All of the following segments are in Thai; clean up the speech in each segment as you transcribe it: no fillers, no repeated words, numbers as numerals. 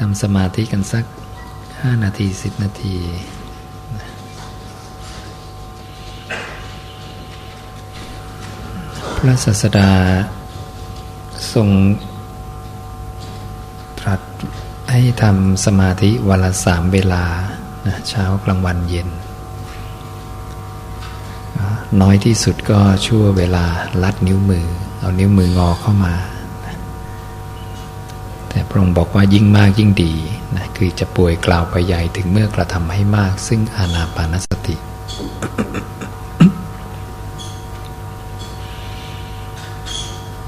ทำสมาธิกันสัก5 นาที10 นาทีพระศาสดาทรงตรัสให้ทำสมาธิวันละ3 เวลานะเช้ากลางวันเย็นน้อยที่สุดก็ชั่วเวลาลัดนิ้วมือเอานิ้วมืองอเข้ามาแต่พระองค์บอกว่ายิ่งมากยิ่งดีนะคือจะป่วยกล่าวไปใหญ่ถึงเมื่อกระทำให้มากซึ่งอานาปานสติ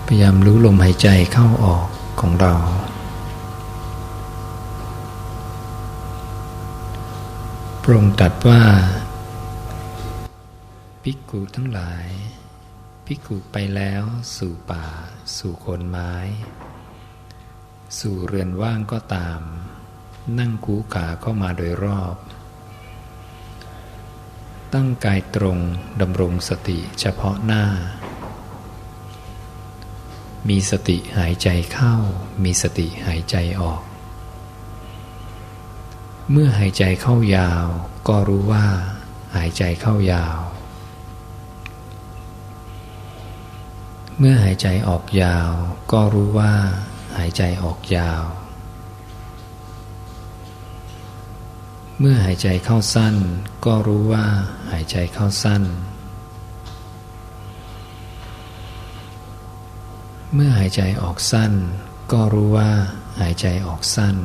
พยายามรู้ลมหายใจเข้าออกของเราพระองค์ตรัสว่าภิกขุทั้งหลายภิกขุไปแล้วสู่ป่าสู่โคนไม้สู่เรือนว่างก็ตามนั่งคูขาเข้ามาโดยรอบตั้งกายตรงดำรงสติเฉพาะหน้ามีสติหายใจเข้ามีสติหายใจออกเมื่อหายใจเข้ายาวก็รู้ว่าหายใจเข้ายาวเมื่อหายใจออกยาวก็รู้ว่าหายใจออกยาวเมื่อหายใจเข้าสั้นก็รู้ว่าหายใจเข้าสั้นเมื่อหายใจออกสั้นก็รู้ว่าหายใจออกสั้น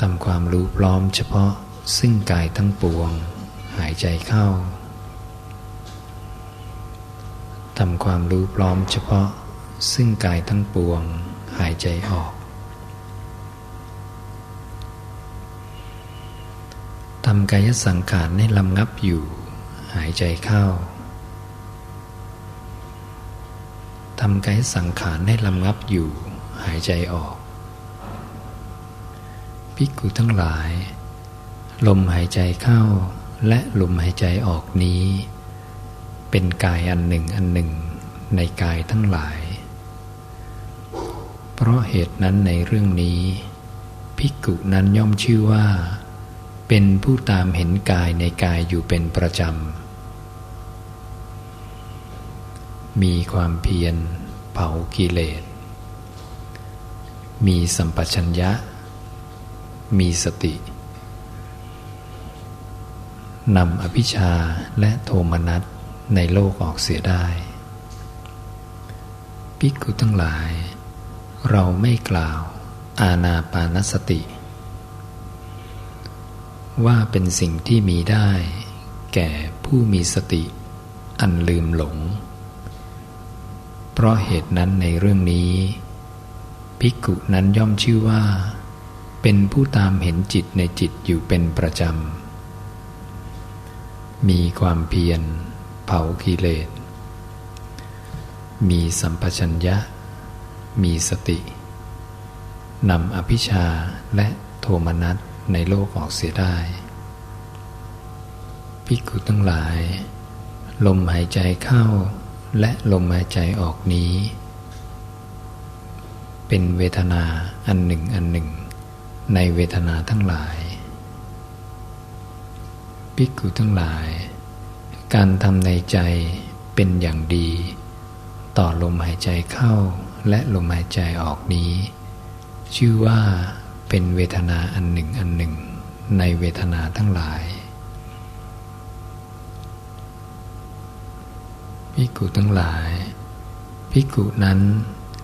ทำความรู้พร้อมเฉพาะซึ่งกายทั้งปวงหายใจเข้าทำความรู้พร้อมเฉพาะซึ่งกายทั้งปวงหายใจออกทำกายสังขารให้ลำงับอยู่หายใจเข้าทำกายสังขารให้ลำงับอยู่หายใจออกภิกขุทั้งหลายลมหายใจเข้าและลมหายใจออกนี้เป็นกายอันหนึ่งอันหนึ่งในกายทั้งหลายเพราะเหตุนั้นในเรื่องนี้ภิกขุนั้นย่อมชื่อว่าเป็นผู้ตามเห็นกายในกายอยู่เป็นประจำมีความเพียรเผากิเลสมีสัมปชัญญะมีสตินำอภิชฌาและโทมนัสในโลกออกเสียได้ภิกขุทั้งหลายเราไม่กล่าวอานาปานสติว่าเป็นสิ่งที่มีได้แก่ผู้มีสติอันลืมหลงเพราะเหตุนั้นในเรื่องนี้ภิกขุนั้นย่อมชื่อว่าเป็นผู้ตามเห็นจิตในจิตอยู่เป็นประจำมีความเพียรเผากิเลสมีสัมปชัญญะมีสตินำอภิชฌาและโทมนัสในโลกออกเสียได้ภิกขุทั้งหลายลมหายใจเข้าและลมหายใจออกนี้เป็นเวทนาอันหนึ่งอันหนึ่งในเวทนาทั้งหลายภิกขุทั้งหลายการทำในใจเป็นอย่างดีต่อลมหายใจเข้าและลมหายใจออกนี้ชื่อว่าเป็นเวทนาอันหนึ่งอันหนึ่งในเวทนาทั้งหลายภิกขุทั้งหลายภิกขุนั้น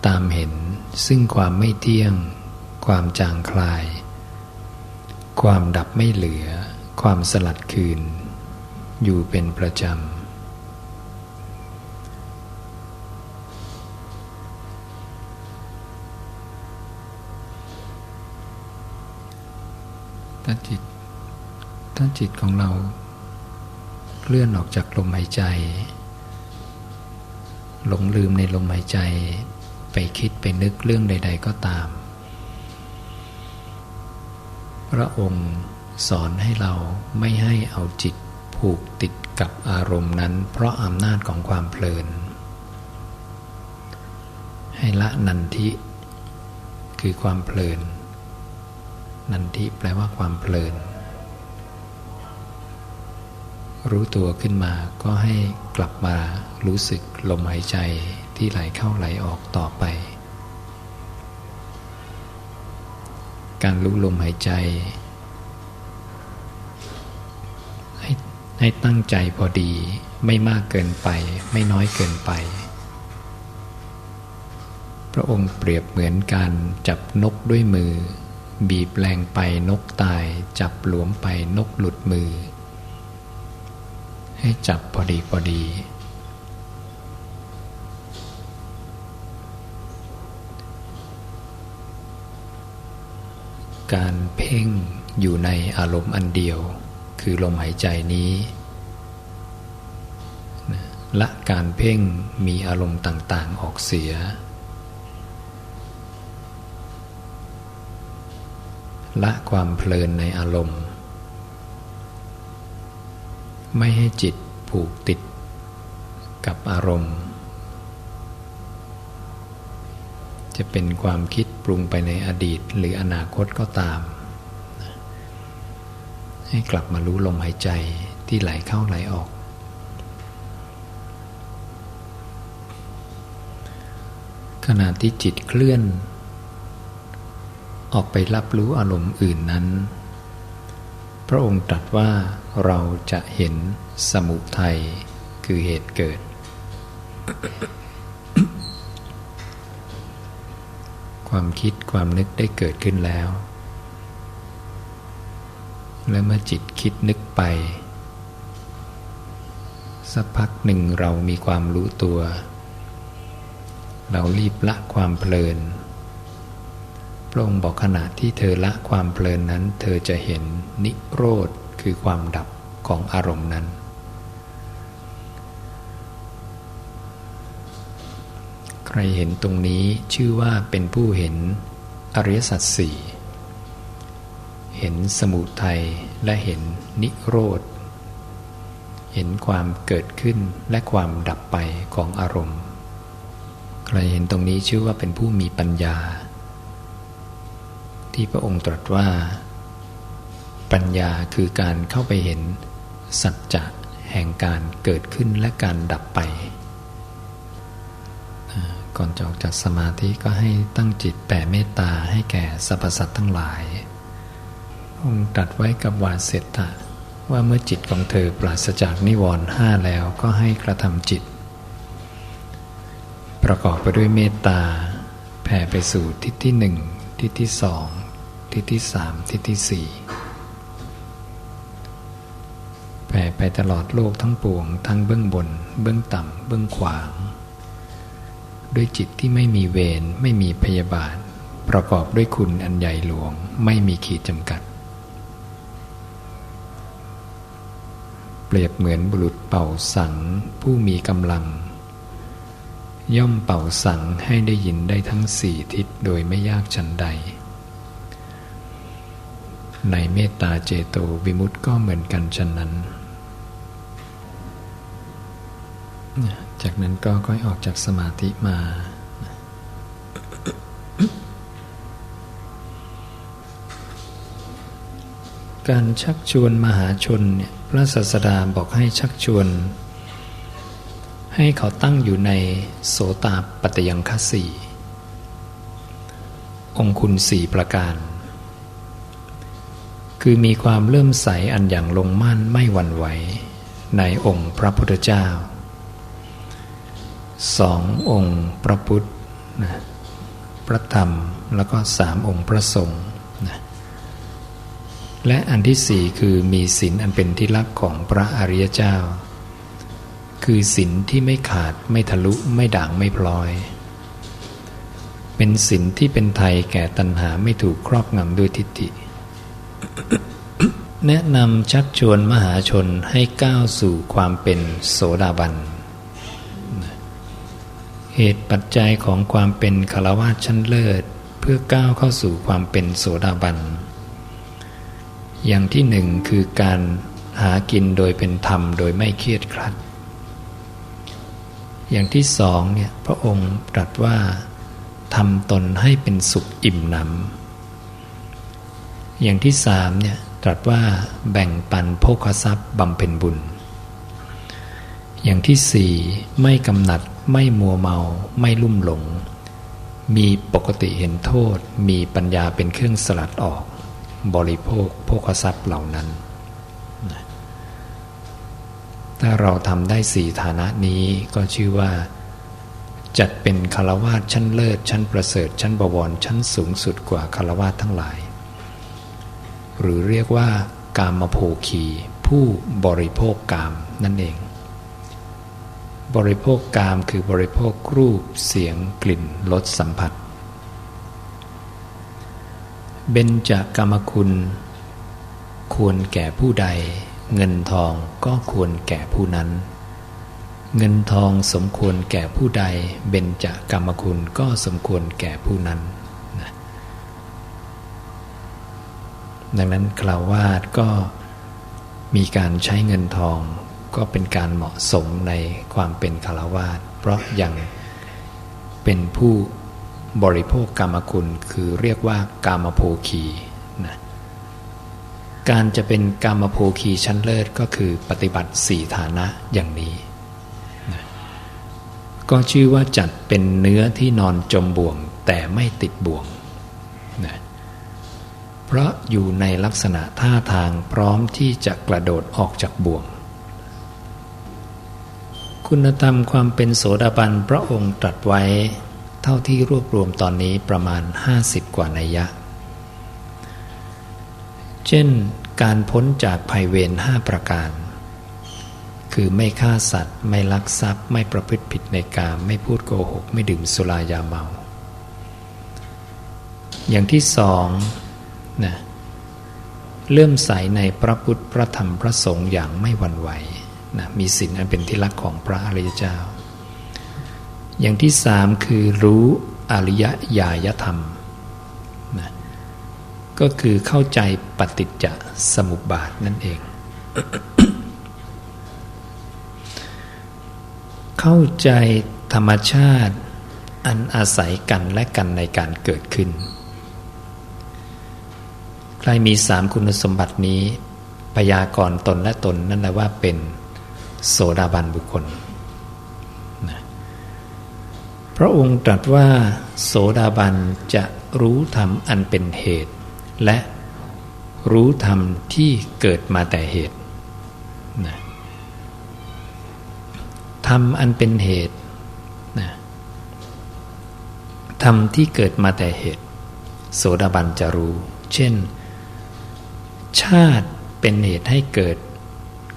ตามเห็นซึ่งความไม่เที่ยงความจางคลายความดับไม่เหลือความสลัดคืนอยู่เป็นประจำถ้าจิตของเราเคลื่อนออกจากลมหายใจหลงลืมในลมหายใจไปคิดไปนึกเรื่องใดๆก็ตามพระองค์สอนให้เราไม่ให้เอาจิตผูกติดกับอารมณ์นั้นเพราะอำนาจของความเพลินให้ละนันทิ คือความเพลินนันทิแปลว่าความเพลินรู้ตัวขึ้นมาก็ให้กลับมารู้สึกลมหายใจที่ไหลเข้าไหลออกต่อไปการรู้ลมหายใจให้ตั้งใจพอดีไม่มากเกินไปไม่น้อยเกินไปพระองค์เปรียบเหมือนการจับนกด้วยมือบีบแรงไปนกตายจับหลวมไปนกหลุดมือให้จับพอดีพอดีการเพ่งอยู่ในอารมณ์อันเดียวคือลมหายใจนี้ละการเพ่งมีอารมณ์ต่างๆออกเสียละความเพลินในอารมณ์ไม่ให้จิตผูกติดกับอารมณ์จะเป็นความคิดปรุงไปในอดีตหรืออนาคตก็ตามให้กลับมารู้ลมหายใจที่ไหลเข้าไหลออกขณะที่จิตเคลื่อนออกไปรับรู้อารมณ์อื่นนั้นพระองค์ตรัสว่าเราจะเห็นสมุทัยคือเหตุเกิด ความคิดความนึกได้เกิดขึ้นแล้วและเมื่อจิตคิดนึกไปสักพักหนึ่งเรามีความรู้ตัวเรารีบละความเพลินพระองค์บอกขณะที่เธอละความเพลินนั้นเธอจะเห็นนิโรธคือความดับของอารมณ์นั้นใครเห็นตรงนี้ชื่อว่าเป็นผู้เห็นอริยสัจสี่เห็นสมุทัยและเห็นนิโรธเห็นความเกิดขึ้นและความดับไปของอารมณ์ใครเห็นตรงนี้ชื่อว่าเป็นผู้มีปัญญาที่พระองค์ตรัสว่าปัญญาคือการเข้าไปเห็นสัจจะแห่งการเกิดขึ้นและการดับไปก่อนจะออกจากสมาธิก็ให้ตั้งจิตแผ่เมตตาให้แก่สรรพสัตว์ทั้งหลายองค์ตรัสไว้กับวาเสตะว่าเมื่อจิตของเธอปราศจากนิวรณ์ห้าแล้วก็ให้กระทำจิตประกอบไปด้วยเมตตาแผ่ไปสู่ทิศที่หนึ่งทิศที่สองทิศที่สามทิศที่สี่แผ่ไปตลอดโลกทั้งปวงทั้งเบื้องบนเบื้องต่ำเบื้องขวางด้วยจิตที่ไม่มีเวรไม่มีพยาบาทประกอบด้วยคุณอันใหญ่หลวงไม่มีขีดจำกัดเปรียบเหมือนบุรุษเป่าสังผู้มีกำลังย่อมเป่าสังให้ได้ยินได้ทั้งสี่ทิศโดยไม่ยากฉันใดในเมตตาเจโตวิมุตติก็เหมือนกันฉะนั้นจากนั้นก็ค่อยออกจากสมาธิมาการชักชวนมหาชนเนี่ยพระศาสดาบอกให้ชักชวนให้เขาตั้งอยู่ในโสตาปัตตยังคสี่องคุณสี่ประการคือมีความเลื่อมใสอันอย่างลงมั่นไม่หวั่นไหวในองค์พระพุทธเจ้าสององค์พระพุทธพระธรรมแล้วก็สามองค์พระสงฆ์และอันที่สี่คือมีศีลอันเป็นที่รักของพระอริยเจ้าคือศีลที่ไม่ขาดไม่ทะลุไม่ด่างไม่พลอยเป็นศีลที่เป็นไทยแก่ตัณหาไม่ถูกครอบงำด้วยทิฏฐิ แนะนำชักชวนมหาชนให้ก้าวสู่ความเป็นโสดาบันเหตุปัจจัยของความเป็นฆราวาสชั้นเลิศเพื่อก้าวเข้าสู่ความเป็นโสดาบันอย่างที่หนึ่งคือการหากินโดยเป็นธรรมโดยไม่เครียดครัดอย่างที่สองเนี่ยพระองค์ตรัสว่า ทำตนให้เป็นสุขอิ่มหนำอย่างที่3เนี่ยตรัสว่าแบ่งปันโภคทรัพย์บำเพ็ญบุญอย่างที่4ไม่กำหนัดไม่มัวเมาไม่ลุ่มหลงมีปกติเห็นโทษมีปัญญาเป็นเครื่องสลัดออกบริโภคโภคทรัพย์เหล่านั้นถ้าเราทำได้4ฐานะนี้ก็ชื่อว่าจัดเป็นฆราวาสชั้นเลิศชั้นประเสริฐชั้นบวรชั้นสูงสุดกว่าฆราวาสทั้งหลายหรือเรียกว่ากามโภคีผู้บริโภคกามนั่นเองบริโภคกามคือบริโภครูปเสียงกลิ่นรสสัมผัสเบญจกามคุณควรแก่ผู้ใดเงินทองก็ควรแก่ผู้นั้นเงินทองสมควรแก่ผู้ใดเบญจกามคุณก็สมควรแก่ผู้นั้นดังนั้นฆราวาสก็มีการใช้เงินทองก็เป็นการเหมาะสมในความเป็นฆราวาสเพราะยังเป็นผู้บริโภคกามคุณคือเรียกว่ากามโภคีนะการจะเป็นกามโภคีชั้นเลิศก็คือปฏิบัติ4ฐานะอย่างนี้นะก็ชื่อว่าจัดเป็นเนื้อที่นอนจมบ่วงแต่ไม่ติดบ่วงนะเพราะอยู่ในลักษณะท่าทางพร้อมที่จะกระโดดออกจากบ่วงคุณธรรมความเป็นโสดาบันพระองค์ตรัสไว้เท่าที่รวบรวมตอนนี้ประมาณ50กว่านัยยะเช่นการพ้นจากภัยเวร5ประการคือไม่ฆ่าสัตว์ไม่ลักทรัพย์ไม่ประพฤติผิดในกามไม่พูดโกหกไม่ดื่มสุรายาเมาอย่างที่2นะเลื่อมใสในพระพุทธพระธรรมพระสงฆ์อย่างไม่หวั่นไหวนะมีศีลอันเป็นที่รักของพระอริยเจ้าอย่างที่3คือรู้อริยญาณธรรมนะก็คือเข้าใจปฏิจจสมุปบาทนั่นเอง เข้าใจธรรมชาติอันอาศัยกันและกันในการเกิดขึ้นใครมี3คุณสมบัตินี้พยากรณ์ตนและตนนั่นแหละว่าเป็นโสดาบันบุคคลนะพระองค์ตรัสว่าโสดาบันจะรู้ธรรมอันเป็นเหตุและรู้ธรรมที่เกิดมาแต่เหตุนะธรรมอันเป็นเหตุนะธรรมที่เกิดมาแต่เหตุโสดาบันจะรู้เช่นชาติเป็นเหตุให้เกิด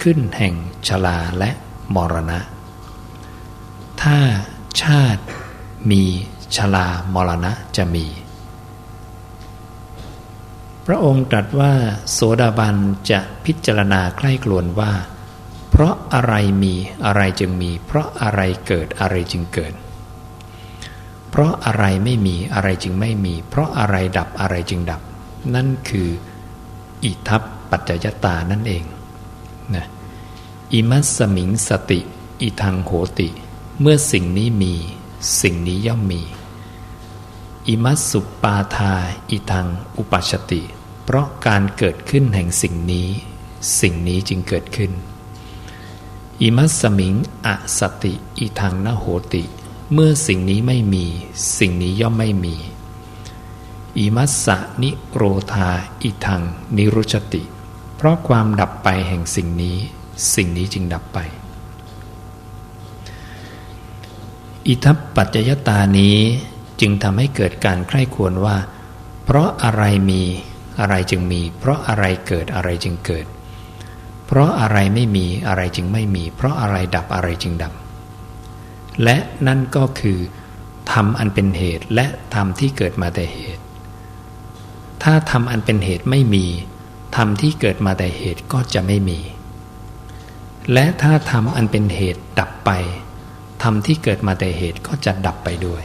ขึ้นแห่งชราและมรณะถ้าชาติมีชรามรณะจะมีพระองค์ตรัสว่าโสดาบันจะพิจารณาใคร่ครวญว่าเพราะอะไรมีอะไรจึงมีเพราะอะไรเกิดอะไรจึงเกิดเพราะอะไรไม่มีอะไรจึงไม่มีเพราะอะไรดับอะไรจึงดับนั่นคืออิทัปปัจจยตานั่นเองนะอิมัสสมิงสติอิทังโหติเมื่อสิ่งนี้มีสิ่งนี้ย่อมมีอิมัสสุปาทาอิทังอุปัชชติเพราะการเกิดขึ้นแห่งสิ่งนี้สิ่งนี้จึงเกิดขึ้นอิมัสสมิงอสติอิทังนโหติเมื่อสิ่งนี้ไม่มีสิ่งนี้ย่อมไม่มีอิมัสสะนิโรธาอิทังนิรุชติเพราะความดับไปแห่งสิ่งนี้สิ่งนี้จึงดับไปอิทัปปัจจยตานี้จึงทำให้เกิดการใคร่ครวญว่าเพราะอะไรมีอะไรจึงมีเพราะอะไรเกิดอะไรจึงเกิดเพราะอะไรไม่มีอะไรจึงไม่มีเพราะอะไรดับอะไรจึงดับและนั่นก็คือธรรมอันเป็นเหตุและธรรมที่เกิดมาแต่เหตุถ้าธรรมอันเป็นเหตุไม่มีธรรมที่เกิดมาแต่เหตุก็จะไม่มีและถ้าธรรมอันเป็นเหตุดับไปธรรมที่เกิดมาแต่เหตุก็จะดับไปด้วย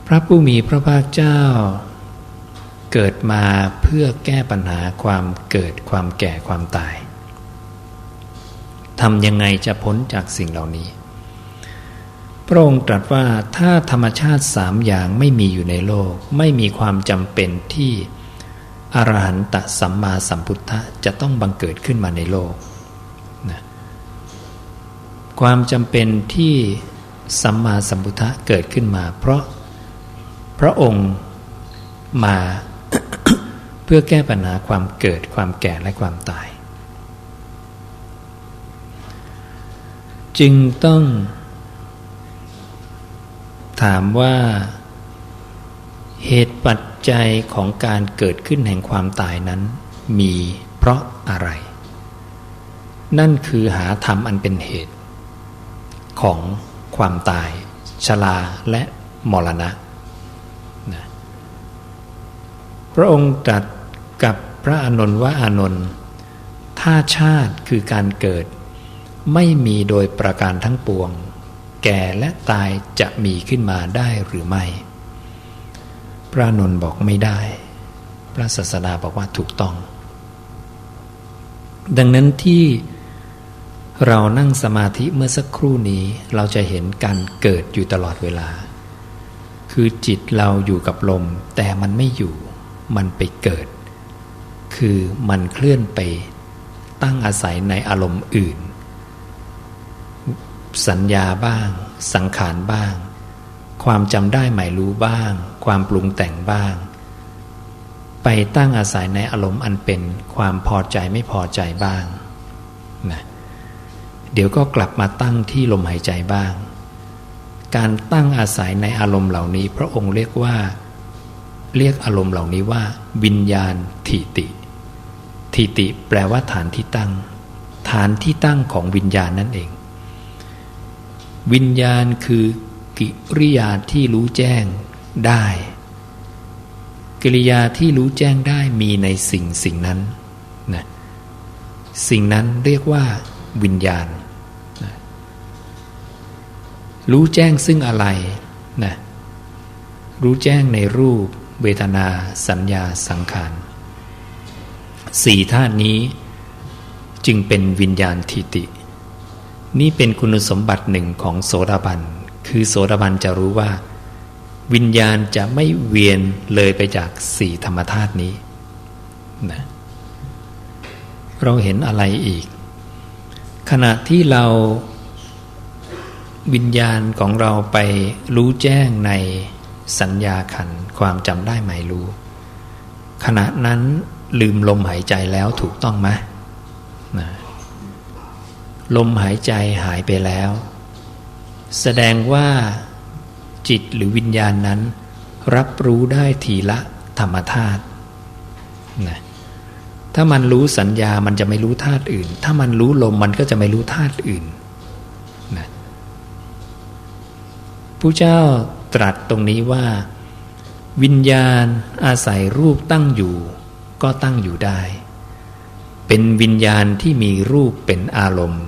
พระผู้มีพระภาคเจ้าเกิดมาเพื่อแก้ปัญหาความเกิดความแก่ความตายทำยังไงจะพ้นจากสิ่งเหล่านี้ พระองค์ตรัสว่าถ้าธรรมชาติสามอย่างไม่มีอยู่ในโลกไม่มีความจำเป็นที่อรหันตสัมมาสัมพุทธะจะต้องบังเกิดขึ้นมาในโลกนะความจำเป็นที่สัมมาสัมพุทธะเกิดขึ้นมาเพราะพระองค์มา เพื่อแก้ปัญหาความเกิดความแก่และความตายจึงต้องถามว่าเหตุปัจจัยของการเกิดขึ้นแห่งความตายนั้นมีเพราะอะไรนั่นคือหาธรรมอันเป็นเหตุของความตายชราและมรณะนะพระองค์ตรัสกับพระอานนท์ว่าอานนท์ถ้าชาติคือการเกิดไม่มีโดยประการทั้งปวงแก่และตายจะมีขึ้นมาได้หรือไม่พระอานนท์บอกไม่ได้พระศาสดาบอกว่าถูกต้องดังนั้นที่เรานั่งสมาธิเมื่อสักครู่นี้เราจะเห็นการเกิดอยู่ตลอดเวลาคือจิตเราอยู่กับลมแต่มันไม่อยู่มันไปเกิดคือมันเคลื่อนไปตั้งอาศัยในอารมณ์อื่นสัญญาบ้างสังขารบ้างความจำได้หมายรู้บ้างความปรุงแต่งบ้างไปตั้งอาศัยในอารมณ์อันเป็นความพอใจไม่พอใจบ้างนะเดี๋ยวก็กลับมาตั้งที่ลมหายใจบ้างการตั้งอาศัยในอารมณ์เหล่านี้พระองค์เรียกอารมณ์เหล่านี้ว่าวิญญาณทิติทิติแปลว่าฐานที่ตั้งฐานที่ตั้งของวิญญาณนั่นเองวิญญาณคือกิริยาที่รู้แจ้งได้กิริยาที่รู้แจ้งได้มีในสิ่งนั้นนะสิ่งนั้นเรียกว่าวิญญาณนะรู้แจ้งซึ่งอะไรนะรู้แจ้งในรูปเวทนาสัญญาสังขารสี่ธาตุนี้จึงเป็นวิญญาณทิตินี่เป็นคุณสมบัติหนึ่งของโสดาบันคือโสดาบันจะรู้ว่าวิญญาณจะไม่เวียนเลยไปจากสี่ธรรมธาตุนี้นะเราเห็นอะไรอีกขณะที่เราวิญญาณของเราไปรู้แจ้งในสัญญาขันธ์ความจำได้หมายรู้ขณะนั้นลืมลมหายใจแล้วถูกต้องไหมนะลมหายใจหายไปแล้วแสดงว่าจิตหรือวิญญาณนั้นรับรู้ได้ทีละธรรมธาตุนะถ้ามันรู้สัญญามันจะไม่รู้ธาตุอื่นถ้ามันรู้ลมมันก็จะไม่รู้ธาตุอื่นนะพระเจ้าตรัสตรงนี้ว่าวิญญาณอาศัยรูปตั้งอยู่ก็ตั้งอยู่ได้เป็นวิญญาณที่มีรูปเป็นอารมณ์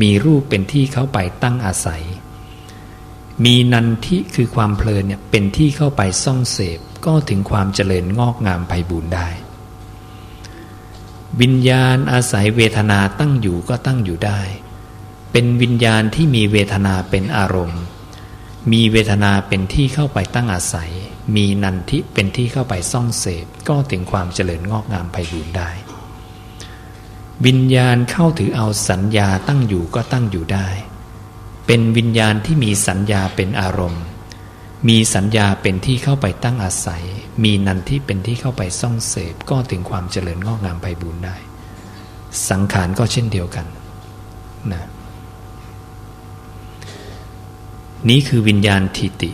มีรูปเป็นที่เข้าไปตั้งอาศัยมีนันทิคือความเพลินเนี่ยเป็นที่เข้าไปซ่องเสพก็ถึงความเจริญงอกงามไพบูรย์ได้วิญญาณอาศัยเวทนาตั้งอยู่ก็ตั้งอยู่ได้เป็นวิญญาณที่มีเวทนาเป็นอารมณ์มีเวทนาเป็นที่เข้าไปตั้งอาศัยมีนันทิเป็นที่เข้าไปซ่องเสพก็ถึงความเจริญงอกงามไพบูรย์ได้วิญญาณเข้าถือเอาสัญญาตั้งอยู่ก็ตั้งอยู่ได้เป็นวิญญาณที่มีสัญญาเป็นอารมณ์มีสัญญาเป็นที่เข้าไปตั้งอาศัยมีนันทิเป็นที่เข้าไปซ่องเสพก็ถึงความเจริญงอกงามไพบูรย์ได้สังขารก็เช่นเดียวกันนะนี้คือวิญญาณทิติ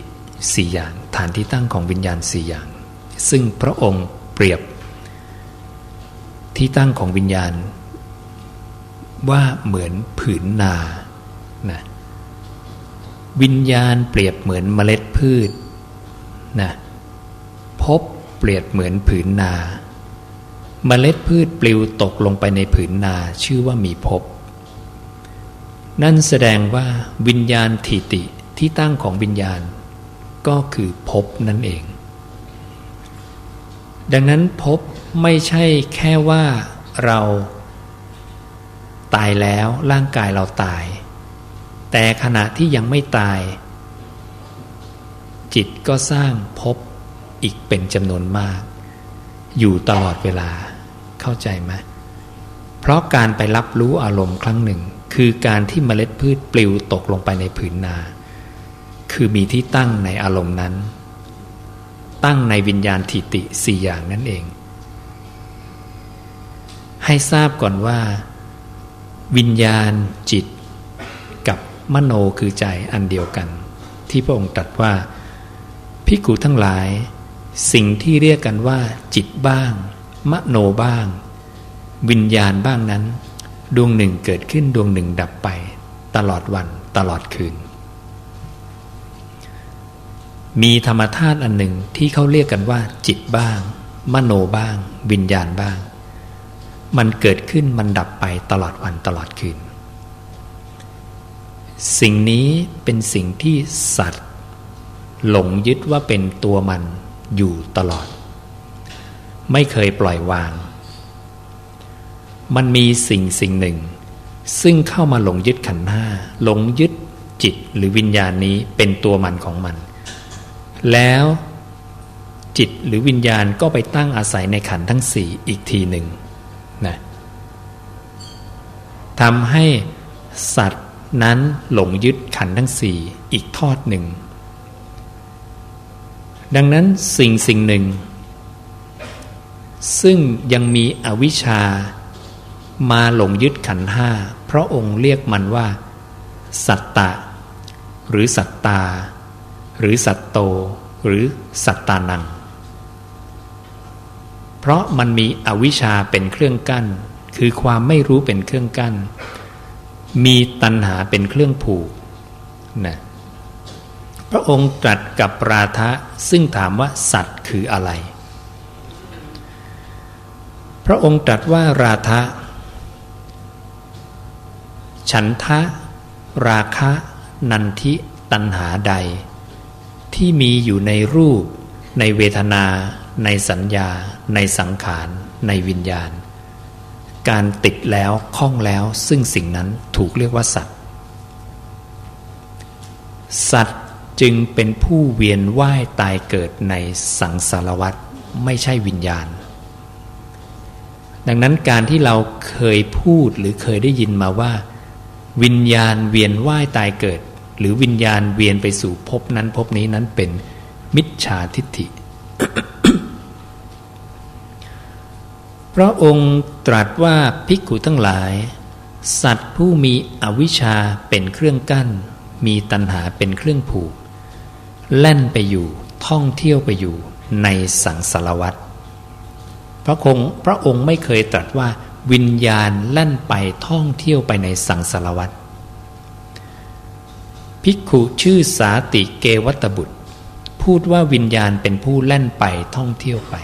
สี่อย่างฐานที่ตั้งของวิญญาณสี่อย่างซึ่งพระองค์เปรียบที่ตั้งของวิญญาณว่าเหมือนผืนนานะวิญญาณเปรียบเหมือนเมล็ดพืชนะภพเปรียบเหมือนผืนนาเมล็ดพืชปลิวตกลงไปในผืนนาชื่อว่ามีภพนั่นแสดงว่าวิญญาณทิติที่ตั้งของวิญญาณก็คือภพนั่นเองดังนั้นภพไม่ใช่แค่ว่าเราตายแล้วร่างกายเราตายแต่ขณะที่ยังไม่ตาย จิตก็สร้างภพอีกเป็นจำนวนมากอยู่ตลอดเวลาเข้าใจไหมเพราะการไปรับรู้อารมณ์ครั้งหนึ่งคือการที่เมล็ดพืชปลิวตกลงไปในผืนนาคือมีที่ตั้งในอารมณ์นั้นตั้งในวิญญาณทิฏฐิสี่อย่างนั่นเองให้ทราบก่อนว่าวิญญาณจิตกับมโนคือใจอันเดียวกันที่พระองค์ตรัสว่าภิกขุทั้งหลายสิ่งที่เรียกกันว่าจิตบ้างมโนบ้างวิญญาณบ้างนั้นดวงหนึ่งเกิดขึ้นดวงหนึ่งดับไปตลอดวันตลอดคืนมีธรรมธาตุอันหนึ่งที่เขาเรียกกันว่าจิตบ้างมโนบ้างวิญญาณบ้างมันเกิดขึ้นมันดับไปตลอดวันตลอดคืนสิ่งนี้เป็นสิ่งที่สัตว์หลงยึดว่าเป็นตัวมันอยู่ตลอดไม่เคยปล่อยวางมันมีสิ่งหนึ่งซึ่งเข้ามาหลงยึดขันธ์ห้าหลงยึดจิตหรือวิญญาณนี้เป็นตัวมันของมันแล้วจิตหรือวิญญาณก็ไปตั้งอาศัยในขันธ์ทั้งสี่อีกทีหนึ่งนะทำให้สัตว์นั้นหลงยึดขันธ์ทั้งสี่อีกทอดหนึ่งดังนั้นสิ่งหนึ่งซึ่งยังมีอวิชชามาหลงยึดขันธ์ห้าพระองค์เรียกมันว่าสัตตะหรือสัตตาหรือสัตโตหรือสัตตานังเพราะมันมีอวิชชาเป็นเครื่องกั้นคือความไม่รู้เป็นเครื่องกั้นมีตัณหาเป็นเครื่องผูกนะพระองค์ตรัสกับราธะซึ่งถามว่าสัตว์คืออะไรพระองค์ตรัสว่าราธะฉันทะราคะนันทิตัณหาใดที่มีอยู่ในรูปในเวทนาในสัญญาในสังขารในวิญญาณการติดแล้วคล้องแล้วซึ่งสิ่งนั้นถูกเรียกว่าสัตว์สัตว์จึงเป็นผู้เวียนว่ายตายเกิดในสังสารวัฏไม่ใช่วิญญาณดังนั้นการที่เราเคยพูดหรือเคยได้ยินมาว่าวิญญาณเวียนว่ายตายเกิดหรือวิญญาณเวียนไปสู่ภพนั้นภพนี้นั้นเป็นมิจฉาทิฏฐิ พระองค์ตรัสว่าภิกขุทั้งหลายสัตว์ผู้มีอวิชชาเป็นเครื่องกั้นมีตัณหาเป็นเครื่องผูกแล่นไปอยู่ท่องเที่ยวไปอยู่ในสังสารวัฏพระองค์ไม่เคยตรัสว่าวิญญาณแล่นไปท่องเที่ยวไปในสังสารวัฏภิกขุชื่อสาติเกวัตตบุตรพูดว่าวิญญาณเป็นผู้แล่นไปท่องเที่ยวไป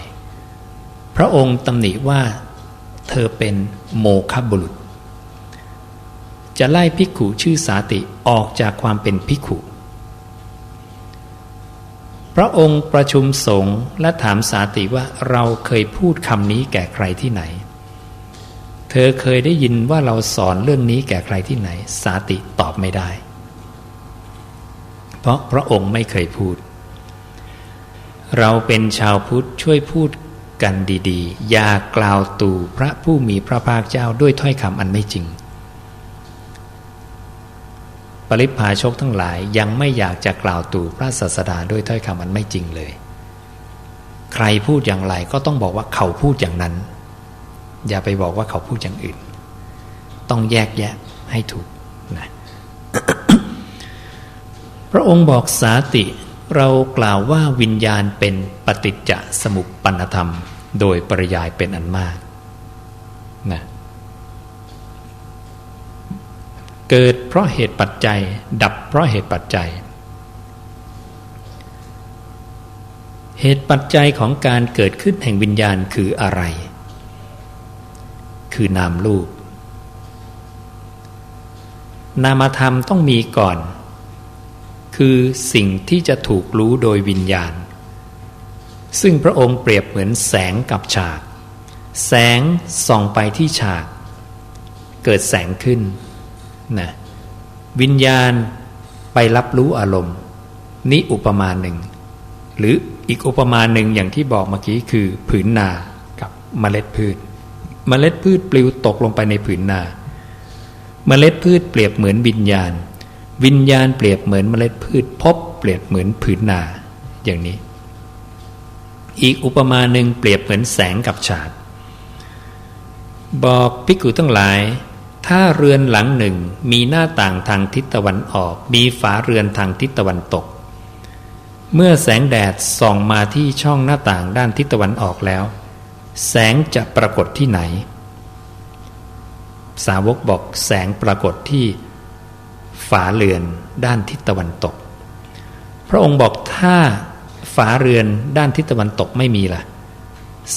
พระองค์ตำหนิว่าเธอเป็นโมฆะบุรุษจะไล่ภิกขุชื่อสาติออกจากความเป็นภิกขุพระองค์ประชุมสงฆ์และถามสาติว่าเราเคยพูดคำนี้แก่ใครที่ไหนเธอเคยได้ยินว่าเราสอนเรื่องนี้แก่ใครที่ไหนสาติตอบไม่ได้เพราะพระองค์ไม่เคยพูดเราเป็นชาวพุทธช่วยพูดกันดีๆอย่ากล่าวตู่พระผู้มีพระภาคเจ้าด้วยถ้อยคำอันไม่จริงปริพพาชกทั้งหลายยังไม่อยากจะกล่าวตู่พระศาสดาด้วยถ้อยคำอันไม่จริงเลยใครพูดอย่างไรก็ต้องบอกว่าเขาพูดอย่างนั้นอย่าไปบอกว่าเขาพูดอย่างอื่นต้องแยกแยะให้ถูกนะ พระองค์บอกสาติเรากล่าวว่าวิญญาณเป็นปฏิจจสมุปปนธรรมโดยปริยายเป็นอันมากนะเกิดเพราะเหตุปัจจัยดับเพราะเหตุปัจจัยเหตุปัจจัยของการเกิดขึ้นแห่งวิญญาณคืออะไรคือนามรูปนามธรรมต้องมีก่อนคือสิ่งที่จะถูกรู้โดยวิญญาณซึ่งพระองค์เปรียบเหมือนแสงกับฉากแสงส่องไปที่ฉากเกิดแสงขึ้นนะวิญญาณไปรับรู้อารมณ์นี่อุปมาหนึ่ง หรืออีกอุปมาหนึ่งอย่างที่บอกเมื่อกี้คือผืนนากับเมล็ดพืชเมล็ดพืชปลิวตกลงไปในผืนนาเมล็ดพืชเปรียบเหมือนวิญญาณวิญญาณเปรียบเหมือนเมล็ดพืชภพเปรียบเหมือนผืนนาอย่างนี้อีกอุปมาหนึ่งเปรียบเหมือนแสงกับฉาดบอกภิกขุทั้งหลายถ้าเรือนหลังหนึ่งมีหน้าต่างทางทิศตะวันออกมีฝาเรือนทางทิศตะวันตกเมื่อแสงแดดส่องมาที่ช่องหน้าต่างด้านทิศตะวันออกแล้วแสงจะปรากฏที่ไหนสาวกบอกแสงปรากฏที่ฝาเรือนด้านทิศตะวันตกพระองค์บอกถ้าฝาเรือนด้านทิศตะวันตกไม่มีล่ะ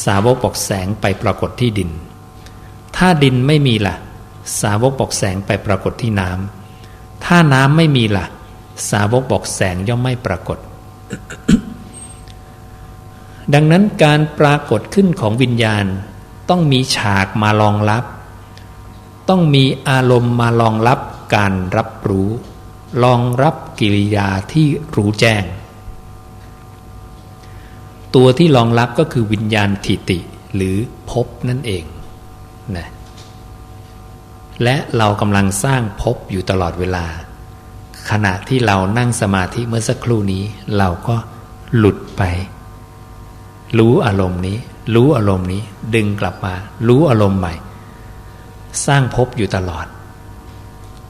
สาวกบอกแสงไปปรากฏที่ดินถ้าดินไม่มีล่ะสาวกบอกแสงไปปรากฏที่น้ำถ้าน้ำไม่มีล่ะสาวกบอกแสงย่อมไม่ปรากฏ ดังนั้นการปรากฏขึ้นของวิญญาณต้องมีฉากมารองรับต้องมีอารมณ์มารองรับการรับรู้รองรับกิริยาที่รู้แจ้งตัวที่รองรับก็คือวิญญาณทิฏฐิหรือภพนั่นเองนะและเรากำลังสร้างภพอยู่ตลอดเวลาขณะที่เรานั่งสมาธิเมื่อสักครู่นี้เราก็หลุดไปรู้อารมณ์นี้รู้อารมณ์นี้ดึงกลับมารู้อารมณ์ใหม่สร้างภพอยู่ตลอด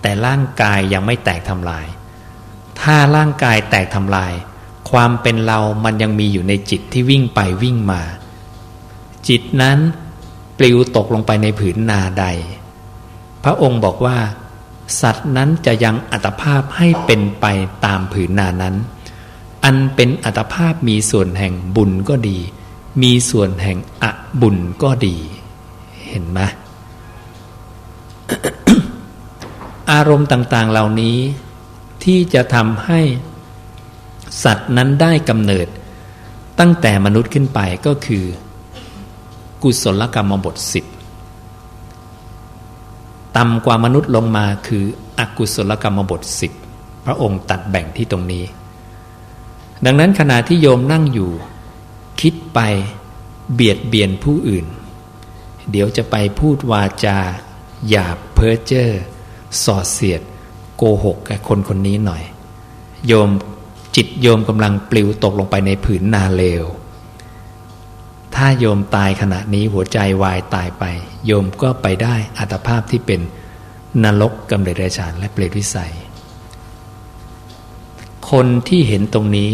แต่ร่างกายยังไม่แตกทำลายถ้าร่างกายแตกทำลายความเป็นเรามันยังมีอยู่ในจิตที่วิ่งไปวิ่งมาจิตนั้นปลิวตกลงไปในผืนนาใดพระองค์บอกว่าสัตว์นั้นจะยังอัตภาพให้เป็นไปตามผืนนานั้นอันเป็นอัตภาพมีส่วนแห่งบุญก็ดีมีส่วนแห่งอบุญก็ดีเห็นไหม อารมณ์ต่างๆเหล่านี้ที่จะทำให้สัตว์นั้นได้กำเนิดตั้งแต่มนุษย์ขึ้นไปก็คือกุศลกรรมบท10ต่ำกว่ามนุษย์ลงมาคืออกุศลกรรมบท10พระองค์ตัดแบ่งที่ตรงนี้ดังนั้นขณะที่โยมนั่งอยู่คิดไปเบียดเบียนผู้อื่นเดี๋ยวจะไปพูดวาจาหยาบเพ้อเจ้อส่อเสียดโกหกกับคนคนนี้หน่อยโยมจิตโยมกำลังปลิวตกลงไปในผืนนาเลวถ้าโยมตายขณะนี้หัวใจวายตายไปโยมก็ไปได้อัตภาพที่เป็นนรกกำเนิดเดรัจฉานและเปรตวิสัยคนที่เห็นตรงนี้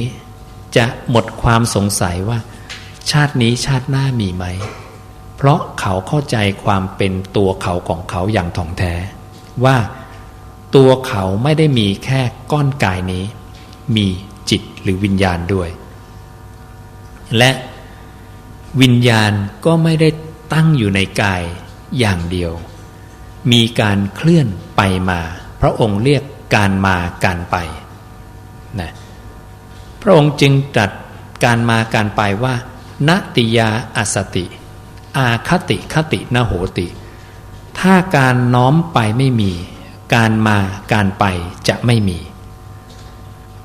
จะหมดความสงสัยว่าชาตินี้ชาติหน้ามีไหมเพราะเขาเข้าใจความเป็นตัวเขาของเขาอย่างถ่องแท้ว่าตัวเขาไม่ได้มีแค่ก้อนกายนี้มีจิตหรือวิญญาณด้วยและวิญญาณก็ไม่ได้ตั้งอยู่ในกายอย่างเดียวมีการเคลื่อนไปมาพระองค์เรียกการมาการไปนะพระองค์จึงตรัสการมาการไปว่าณติยาอสติอาคติคตินโหติถ้าการน้อมไปไม่มีการมาการไปจะไม่มี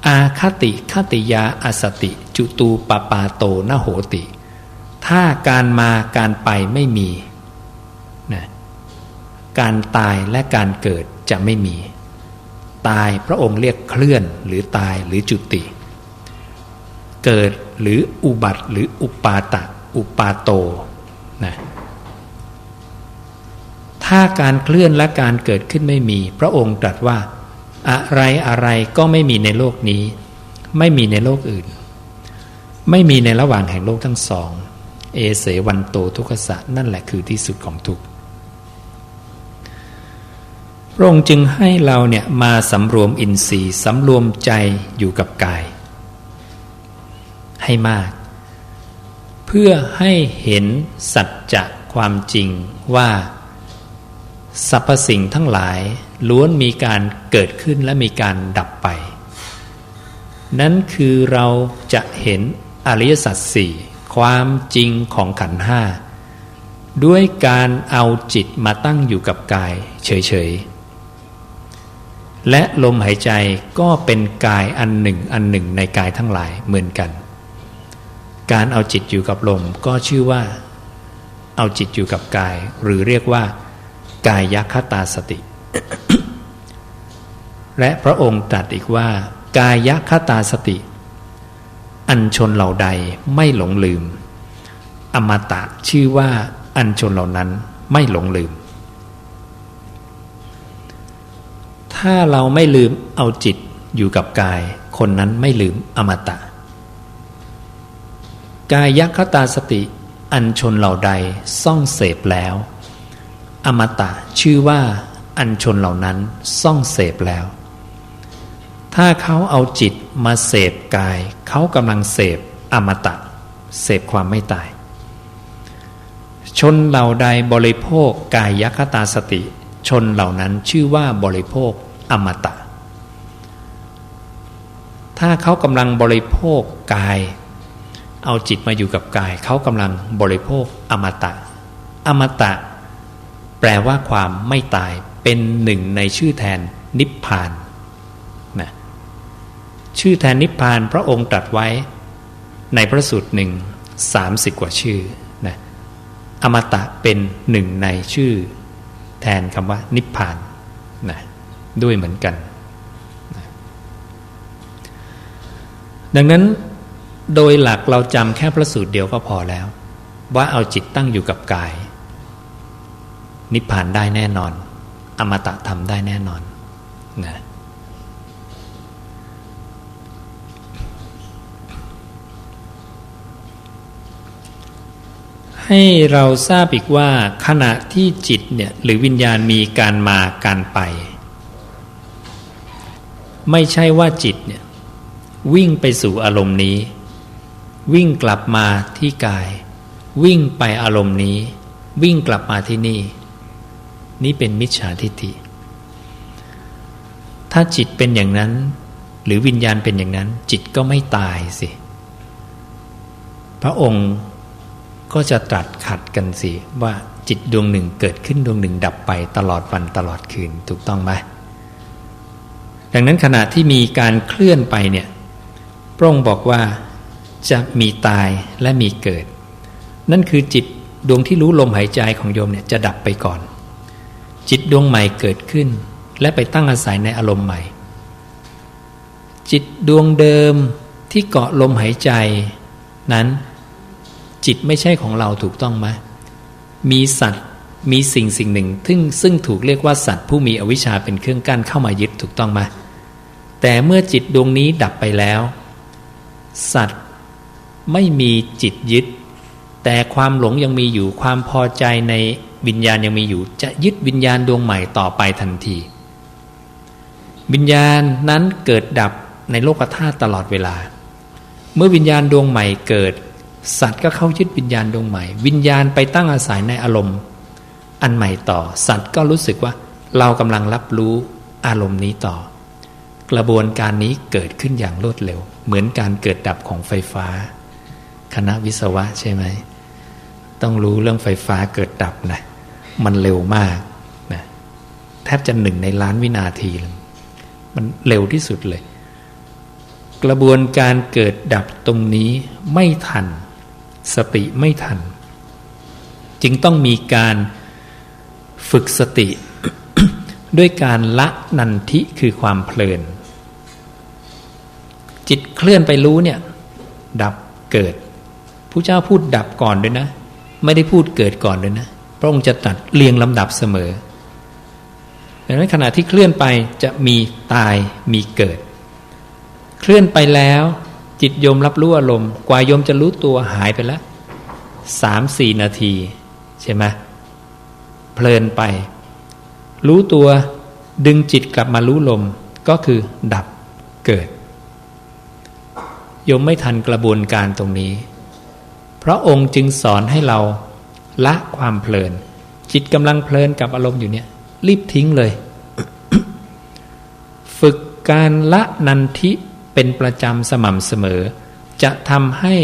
อาคติคติยาอสติจุตูปปาโตนโหติถ้าการมาการไปไม่มีนะการตายและการเกิดจะไม่มีตายพระองค์เรียกเคลื่อนหรือตายหรือจุติเกิดหรืออุบัติหรืออุปาตะอุปาโตนะถ้าการเคลื่อนและการเกิดขึ้นไม่มีพระองค์ตรัสว่าอะไรอะไรก็ไม่มีในโลกนี้ไม่มีในโลกอื่นไม่มีในระหว่างแห่งโลกทั้งสองเอเสวันโตทุกขสะนั่นแหละคือที่สุดของทุกข์พระองค์จึงให้เราเนี่ยมาสำรวมอินทรีย์สำรวมใจอยู่กับกายให้มากเพื่อให้เห็นสัจจะความจริงว่าสรรพสิ่งทั้งหลายล้วนมีการเกิดขึ้นและมีการดับไปนั่นคือเราจะเห็นอริยสัจสี่ความจริงของขันธ์ห้าด้วยการเอาจิตมาตั้งอยู่กับกายเฉยๆและลมหายใจก็เป็นกายอันหนึ่งอันหนึ่งในกายทั้งหลายเหมือนกัน การเอาจิตอยู่กับลมก็ชื่อว่าเอาจิตอยู่กับกายหรือเรียกว่ากายคตาสติ และพระองค์ตรัสอีกว่ากายคตาสติอัญชนเหล่าใดไม่หลงลืมอมตะชื่อว่าอัญชนเหล่านั้นไม่หลงลืมถ้าเราไม่ลืมเอาจิตอยู่กับกายคนนั้นไม่ลืมอมตะกายคตาสติอัญชนเหล่าใดซ่องเสพแล้วอมตะชื่อว่าอัญชนเหล่านั้นซ่องเสพแล้วถ้าเขาเอาจิตมาเสพกายเขากำลังเสพอมตะเสพความไม่ตายชนเหล่าใดบริโภคกายคตาสติชนเหล่านั้นชื่อว่าบริโภคอมตะถ้าเขากำลังบริโภคกายเอาจิตมาอยู่กับกายเขากำลังบริโภคอมตะอมตะแปลว่าความไม่ตายเป็นหนึ่งในชื่อแทนนิพพานนะชื่อแทนนิพพานพระองค์ตรัสไว้ในพระสูตรหนึ่ง30กว่าชื่อนะอมตะเป็นหนึ่งในชื่อแทนคำว่านิพพานนะด้วยเหมือนกันนะดังนั้นโดยหลักเราจำแค่พระสูตรเดียวก็พอแล้วว่าเอาจิตตั้งอยู่กับกายนิพพานได้แน่นอนอมตะธรรมได้แน่นอนนะให้เราทราบอีกว่าขณะที่จิตเนี่ยหรือวิญญาณมีการมาการไปไม่ใช่ว่าจิตเนี่ยวิ่งไปสู่อารมณ์นี้วิ่งกลับมาที่กายวิ่งไปอารมณ์นี้วิ่งกลับมาที่นี่นี่เป็นมิจฉาทิฏฐิถ้าจิตเป็นอย่างนั้นหรือวิญญาณเป็นอย่างนั้นจิตก็ไม่ตายสิพระองค์ก็จะตรัสขัดกันสิว่าจิตดวงหนึ่งเกิดขึ้นดวงหนึ่งดับไปตลอดวันตลอดคืนถูกต้องไหมดังนั้นขณะที่มีการเคลื่อนไปเนี่ยพระองค์บอกว่าจะมีตายและมีเกิดนั่นคือจิตดวงที่รู้ลมหายใจของโยมเนี่ยจะดับไปก่อนจิตดวงใหม่เกิดขึ้นและไปตั้งอาศัยในอารมณ์ใหม่จิตดวงเดิมที่เกาะลมหายใจนั้นจิตไม่ใช่ของเราถูกต้องไหมมีสัตว์มีสิ่งหนึ่งซึ่งถูกเรียกว่าสัตว์ผู้มีอวิชชาเป็นเครื่องกั้นเข้ามายึดถูกต้องไหมแต่เมื่อจิตดวงนี้ดับไปแล้วสัตว์ไม่มีจิตยึดแต่ความหลงยังมีอยู่ความพอใจในวิญญาณยังมีอยู่จะยึดวิญญาณดวงใหม่ต่อไปทันทีวิญญาณนั้นเกิดดับในโลกธาตุตลอดเวลาเมื่อวิญญาณดวงใหม่เกิดสัตว์ก็เข้ายึดวิญญาณดวงใหม่วิญญาณไปตั้งอาศัยในอารมณ์อันใหม่ต่อสัตว์ก็รู้สึกว่าเรากำลังรับรู้อารมณ์นี้ต่อกระบวนการนี้เกิดขึ้นอย่างรวดเร็วเหมือนการเกิดดับของไฟฟ้าคณะวิศวะใช่ไหมต้องรู้เรื่องไฟฟ้าเกิดดับนะมันเร็วมากนะแทบจะ1 ในล้านวินาทีเลยมันเร็วที่สุดเลยกระบวนการเกิดดับตรงนี้ไม่ทันสติไม่ทันจึงต้องมีการฝึกสติ ด้วยการละนันทิคือความเพลินจิตเคลื่อนไปรู้เนี่ยดับเกิดพระเจ้าพูดดับก่อนด้วยนะไม่ได้พูดเกิดก่อนด้วยนะพระองค์จะตรัสเรียงลำดับเสมอดังนั้นขณะที่เคลื่อนไปจะมีตายมีเกิดเคลื่อนไปแล้วจิตโยมรับรู้อารมณ์กว่าโยมจะรู้ตัวหายไปแล้ว 3-4 นาทีใช่ไหมเพลินไปรู้ตัวดึงจิตกลับมารู้ลมก็คือดับเกิดโยมไม่ทันกระบวนการตรงนี้พระองค์จึงสอนให้เราละความเพลินจิตกำลังเพลินกับอารมณ์อยู่เนี่ยรีบทิ้งเลย ฝึกการละนันทิเป็นประจำสม่ำเสมอจะทำให้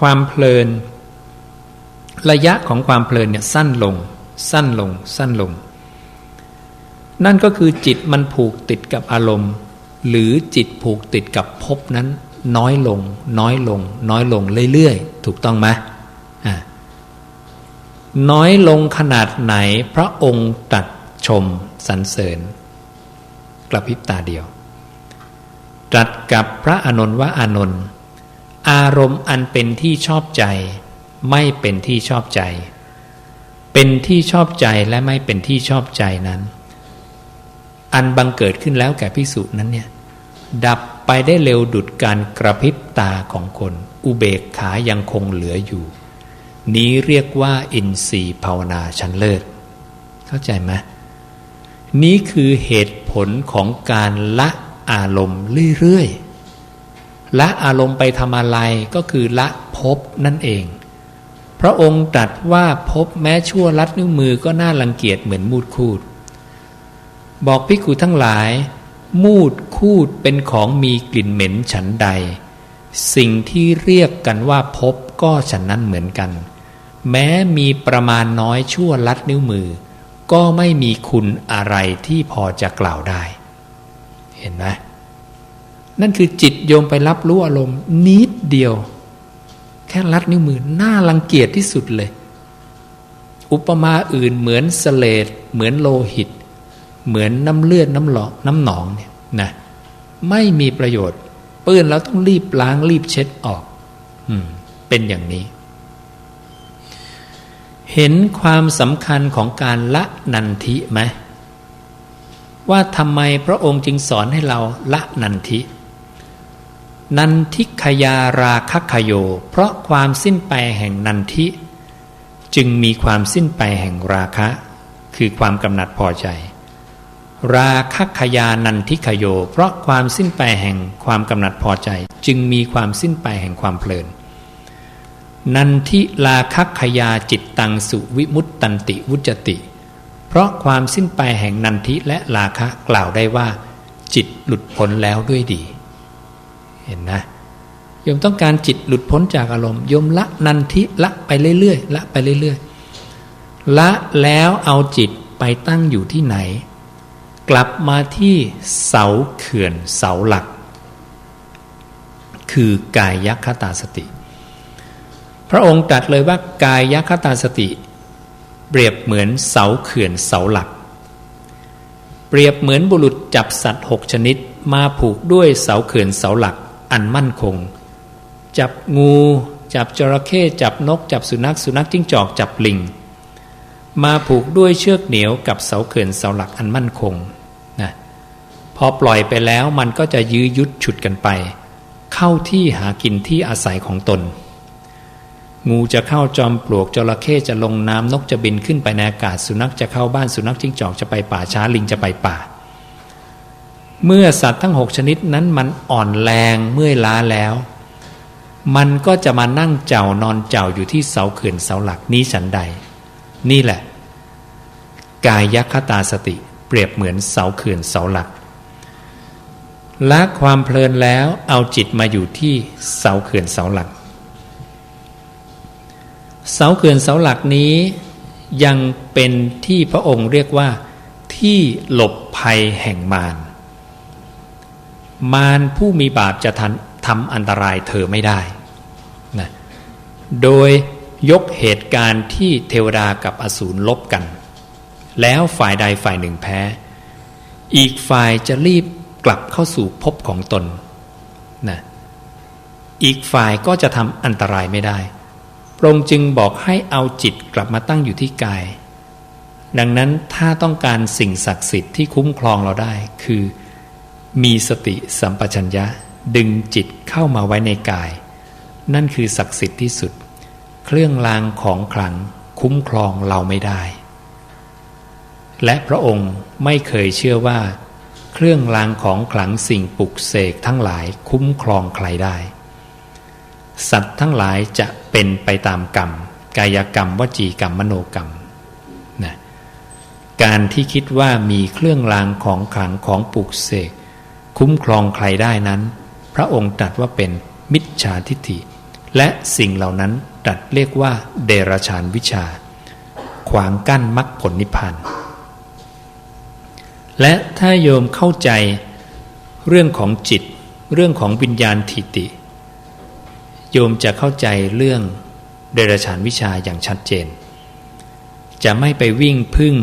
ความเพลินระยะของความเพลินเนี่ยสั้นลงสั้นลงสั้นลงนั่นก็คือจิตมันผูกติดกับอารมณ์หรือจิตผูกติดกับภพนั้น น้อยลงน้อยลงน้อยลงเรื่อยๆถูกต้องไหมน้อยลงขนาดไหนพระองค์ตรัสชมสรรเสริญกระพริบตาเดียวตรัสกับพระอานนท์ว่าอานนท์อารมณ์อันเป็นที่ชอบใจไม่เป็นที่ชอบใจเป็นที่ชอบใจและไม่เป็นที่ชอบใจนั้นอันบังเกิดขึ้นแล้วแก่ภิกษุนั้นเนี่ยดับไปได้เร็วดุจการกระพริบตาของคนอุเบกขายังคงเหลืออยู่นี้เรียกว่าอินทรีย์ภาวนาชั้นเลิศเข้าใจไหมนี้คือเหตุผลของการละอารมณ์เรื่อยๆละอารมณ์ไปทำอะไรก็คือละภพนั่นเองพระองค์ตรัสว่าภพแม้ชั่วลัดนิ้วมือก็น่ารังเกียจเหมือนมูดคูดบอกภิกขุทั้งหลายมูดคูดเป็นของมีกลิ่นเหม็นฉันใดสิ่งที่เรียกกันว่าภพก็ฉันนั้นเหมือนกันแม้มีประมาณน้อยชั่วลัดนิ้วมือก็ไม่มีคุณอะไรที่พอจะกล่าวได้เห็นไหมนั่นคือจิตโยมไปรับรู้อารมณ์นิดเดียวแค่ลัดนิ้วมือน่ารังเกียจที่สุดเลยอุปมาอื่นเหมือนเสลดเหมือนโลหิตเหมือนน้ำเลือดน้ำหนองเนี่ยนะไม่มีประโยชน์เปื้อนแล้วต้องรีบล้างรีบเช็ดออกเป็นอย่างนี้เห็นความสำคัญของการละนันทิไหมว่าทำไมพระองค์จึงสอนให้เราละนันทินันทิขยาราคะขโยเพราะความสิ้นไปแห่งนันทิจึงมีความสิ้นไปแห่งราคะคือความกำหนัดพอใจราคะขยานันทิขโยเพราะความสิ้นไปแห่งความกำหนัดพอใจจึงมีความสิ้นไปแห่งความเพลินนันทิราคะขยาจิตตังสุวิมุตตันติวุจติเพราะความสิ้นไปแห่งนันทิและราคะกล่าวได้ว่าจิตหลุดพ้นแล้วด้วยดีเห็นนะโยมต้องการจิตหลุดพ้นจากอารมณ์โยมละนันทิละไปเรื่อยๆละไปเรื่อยๆละแล้วเอาจิตไปตั้งอยู่ที่ไหนกลับมาที่เสาเขื่อนเสาหลักคือกายคตาสติพระองค์ตรัสเลยว่ากายคตาสติเปรียบเหมือนเสาเขื่อนเสาหลักเปรียบเหมือนบุรุษจับสัตว์6ชนิดมาผูกด้วยเสาเขื่อนเสาหลักอันมั่นคงจับงูจับจระเข้จับนกจับสุนัขจิ้งจอกจับลิงมาผูกด้วยเชือกเหนียวกับเสาเขื่อนเสาหลักอันมั่นคงนะพอปล่อยไปแล้วมันก็จะยื้อยุดฉุดกันไปเข้าที่หากินที่อาศัยของตนงูจะเข้าจอมปลวกจระเข้จะลงน้ำนกจะบินขึ้นไปในอากาศสุนัขจะเข้าบ้านสุนัขจิ้งจอกจะไปป่าช้าลิงจะไปป่าเมื่อสัตว์ทั้ง6ชนิดนั้นมันอ่อนแรงเมื่อยล้าแล้วมันก็จะมานั่งเจ้านอนเจ้าอยู่ที่เสาเขื่อนเสาหลักนี้ฉันใดนี่แหละกายคตาสติเปรียบเหมือนเสาเขื่อนเสาหลักละความเพลินแล้วเอาจิตมาอยู่ที่เสาเขื่อนเสาหลักเสาเขื่อนเสาหลักนี้ยังเป็นที่พระองค์เรียกว่าที่หลบภัยแห่งมารผู้มีบาปจะทำอันตรายเธอไม่ได้นะโดยยกเหตุการณ์ที่เทวดากับอสูรลบกันแล้วฝ่ายใดฝ่ายหนึ่งแพ้อีกฝ่ายจะรีบกลับเข้าสู่ภพของตนนะอีกฝ่ายก็จะทำอันตรายไม่ได้พระองค์จึงบอกให้เอาจิตกลับมาตั้งอยู่ที่กายดังนั้นถ้าต้องการสิ่งศักดิ์สิทธิ์ที่คุ้มครองเราได้คือมีสติสัมปชัญญะดึงจิตเข้ามาไว้ในกายนั่นคือศักดิ์สิทธิ์ที่สุดเครื่องรางของขลังคุ้มครองเราไม่ได้และพระองค์ไม่เคยเชื่อว่าเครื่องรางของขลังสิ่งปลุกเสกทั้งหลายคุ้มครองใครได้สัตว์ทั้งหลายจะเป็นไปตามกรรมกายกรรมวจีกรรมมโนกรรมนะการที่คิดว่ามีเครื่องรางของขลังของปลุกเสกคุ้มครองใครได้นั้นพระองค์ตรัสว่าเป็นมิจฉาทิฏฐิและสิ่งเหล่านั้นตรัสเรียกว่าเดรัจฉานวิชาขวางกั้นมรรคผลนิพพานและถ้าโยมเข้าใจเรื่องของจิต เรื่องของวิญญาณทิฏฐิโยมจะเข้าใจเรื่องเดรัจฉานวิชาอย่างชัดเจนจะไม่ไปวิ่งพึ่ง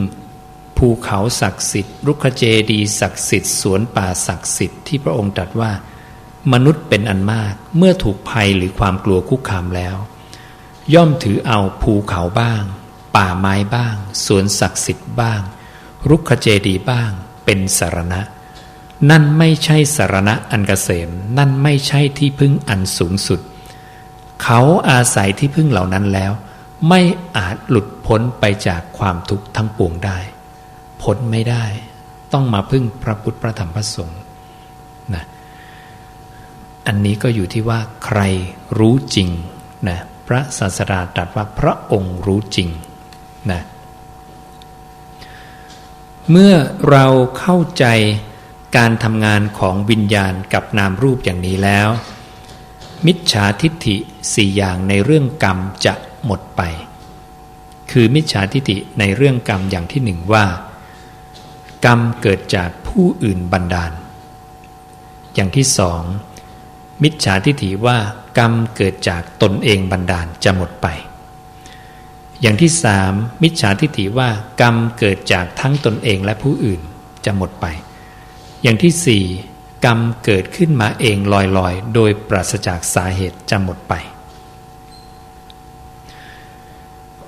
ภูเขาศักดิ์สิทธิ์รุกขเจดีย์ศักดิ์สิทธิ์สวนป่าศักดิ์สิทธิ์ที่พระองค์ตรัสว่ามนุษย์เป็นอันมากเมื่อถูกภัยหรือความกลัวคุกคามแล้วย่อมถือเอาภูเขาบ้างป่าไม้บ้างสวนศักดิ์สิทธิ์บ้างรุกขเจดีย์บ้างเป็นสรณะนั่นไม่ใช่สรณะอันเกษมนั่นไม่ใช่ที่พึ่งอันสูงสุดเขาอาศัยที่พึ่งเหล่านั้นแล้วไม่อาจหลุดพ้นไปจากความทุกข์ทั้งปวงได้พ้นไม่ได้ต้องมาพึ่งพระพุทธพระธรรมพระสงฆ์นะอันนี้ก็อยู่ที่ว่าใครรู้จริงนะพระศาสดาตรัสว่าพระองค์รู้จริงนะเมื่อเราเข้าใจการทำงานของวิญญาณกับนามรูปอย่างนี้แล้วมิจฉาทิฏฐิ4อย่างในเรื่องกรรมจะหมดไปคือมิจฉาทิฏฐิในเรื่องกรรมอย่างที่หนึ่งว่ากรรมเกิดจากผู้อื่นบันดาลอย่างที่สองมิจฉาทิฏฐิว่ากรรมเกิดจากตนเองบันดาลจะหมดไปอย่างที่สามมิจฉาทิฏฐิว่ากรรมเกิดจากทั้งตนเองและผู้อื่นจะหมดไปอย่างที่สี่กรรมเกิดขึ้นมาเองลอยๆโดยปราศจากสาเหตุจะหมดไป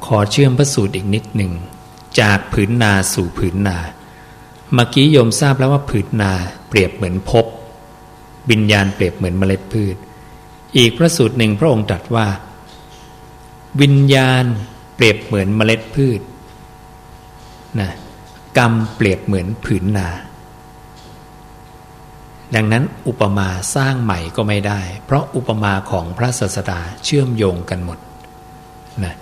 ขอเชื่อมพระสูตรอีกนิดหนึ่งจากผืนนาสู่ผืนนาเมื่อกี้โยมทราบแล้วว่าผืนนาเปรียบเหมือนภพวิญญาณเปรียบเหมือนเมล็ดพืชอีกพระสูตรหนึ่งพระองค์ตรัสว่าวิญญาณเปรียบเหมือนเมล็ดพืชนะกรรมเปรียบเหมือนผืนนาดังนั้นอุปมาสร้างใหม่ก็ไม่ได้เพราะอุปมาของพระศาสดาเชื่อมโยงกันหมดนะ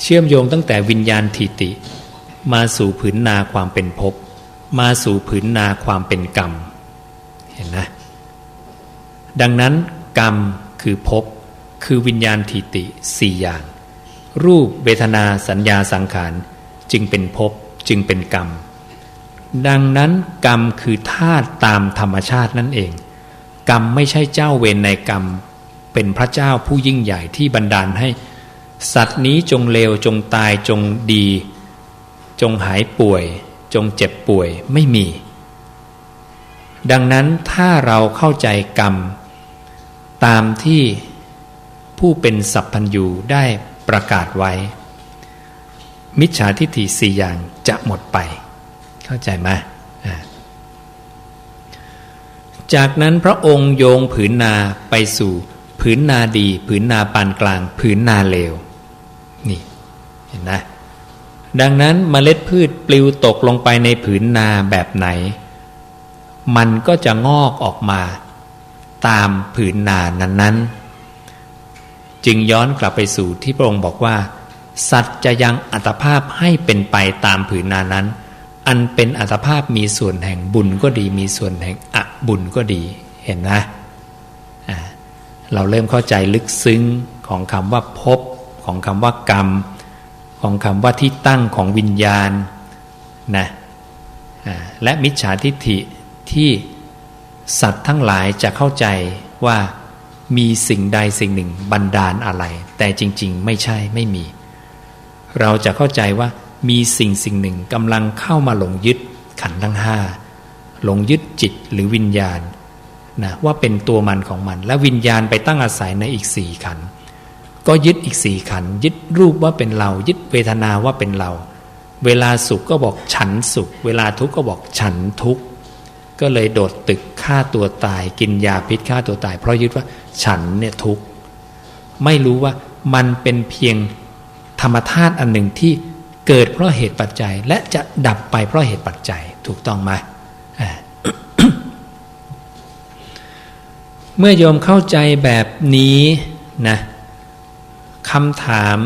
เชื่อมโยงตั้งแต่วิญญาณทิฏฐิมาสู่ผืนนาความเป็นภพมาสู่ผืนนาความเป็นกรรมเห็นนะดังนั้นกรรมคือภพคือวิญญาณทิฏฐิ4อย่างรูปเวทนาสัญญาสังขารจึงเป็นภพจึงเป็นกรรมดังนั้นกรรมคือธาตุตามธรรมชาตินั่นเองกรรมไม่ใช่เจ้าเวรในกรรมเป็นพระเจ้าผู้ยิ่งใหญ่ที่บันดาลให้สัตว์นี้จงเลวจงตายจงดีจงหายป่วยจงเจ็บป่วยไม่มีดังนั้นถ้าเราเข้าใจกรรมตามที่ผู้เป็นสัพพัญญูได้ประกาศไว้มิจฉาทิฏฐิ4อย่างจะหมดไปเข้าใจไหมจากนั้นพระองค์โยงผืนนาไปสู่ผืนนาดีผืนนาปานกลางผืนนาเลวนี่เห็นนะดังนั้นเมล็ดพืชปลิวตกลงไปในผืนนาแบบไหนมันก็จะงอกออกมาตามผืนนานั้นๆจึงย้อนกลับไปสู่ที่พระองค์บอกว่าสัตว์จะยังอัตภาพให้เป็นไปตามผืนนานั้นอันเป็นอัตภาพมีส่วนแห่งบุญก็ดีมีส่วนแห่งอบุญก็ดีเห็นนะเราเริ่มเข้าใจลึกซึ้งของคำว่าภพของคำว่ากรรมของคำว่าที่ตั้งของวิญญาณนะและมิจฉาทิฏฐิที่สัตว์ทั้งหลายจะเข้าใจว่ามีสิ่งใดสิ่งหนึ่งบันดาลอะไรแต่จริงๆไม่ใช่ไม่มีเราจะเข้าใจว่ามีสิ่งหนึ่งกำลังเข้ามาหลงยึดขันธ์ทั้งห้าหลงยึดจิตหรือวิญญาณนะว่าเป็นตัวมันของมันและวิญญาณไปตั้งอาศัยในอีก4ขันธ์ก็ยึดอีก4ขันธ์ยึดรูปว่าเป็นเรายึดเวทนาว่าเป็นเราเวลาสุขก็บอกฉันสุขเวลาทุกข์ก็บอกฉันทุกข์ก็เลยโดดตึกฆ่าตัวตายกินยาพิษฆ่าตัวตายเพราะยึดว่าฉันเนี่ยทุกข์ไม่รู้ว่ามันเป็นเพียงธรรมธาตุอันหนึ่งที่เกิดเพราะเหตุปัจจัยและจะดับไปเพราะเหตุปัจจัยถูกต้องไหม เมื่อโยมเข้าใจแบบนี้นะคำถาม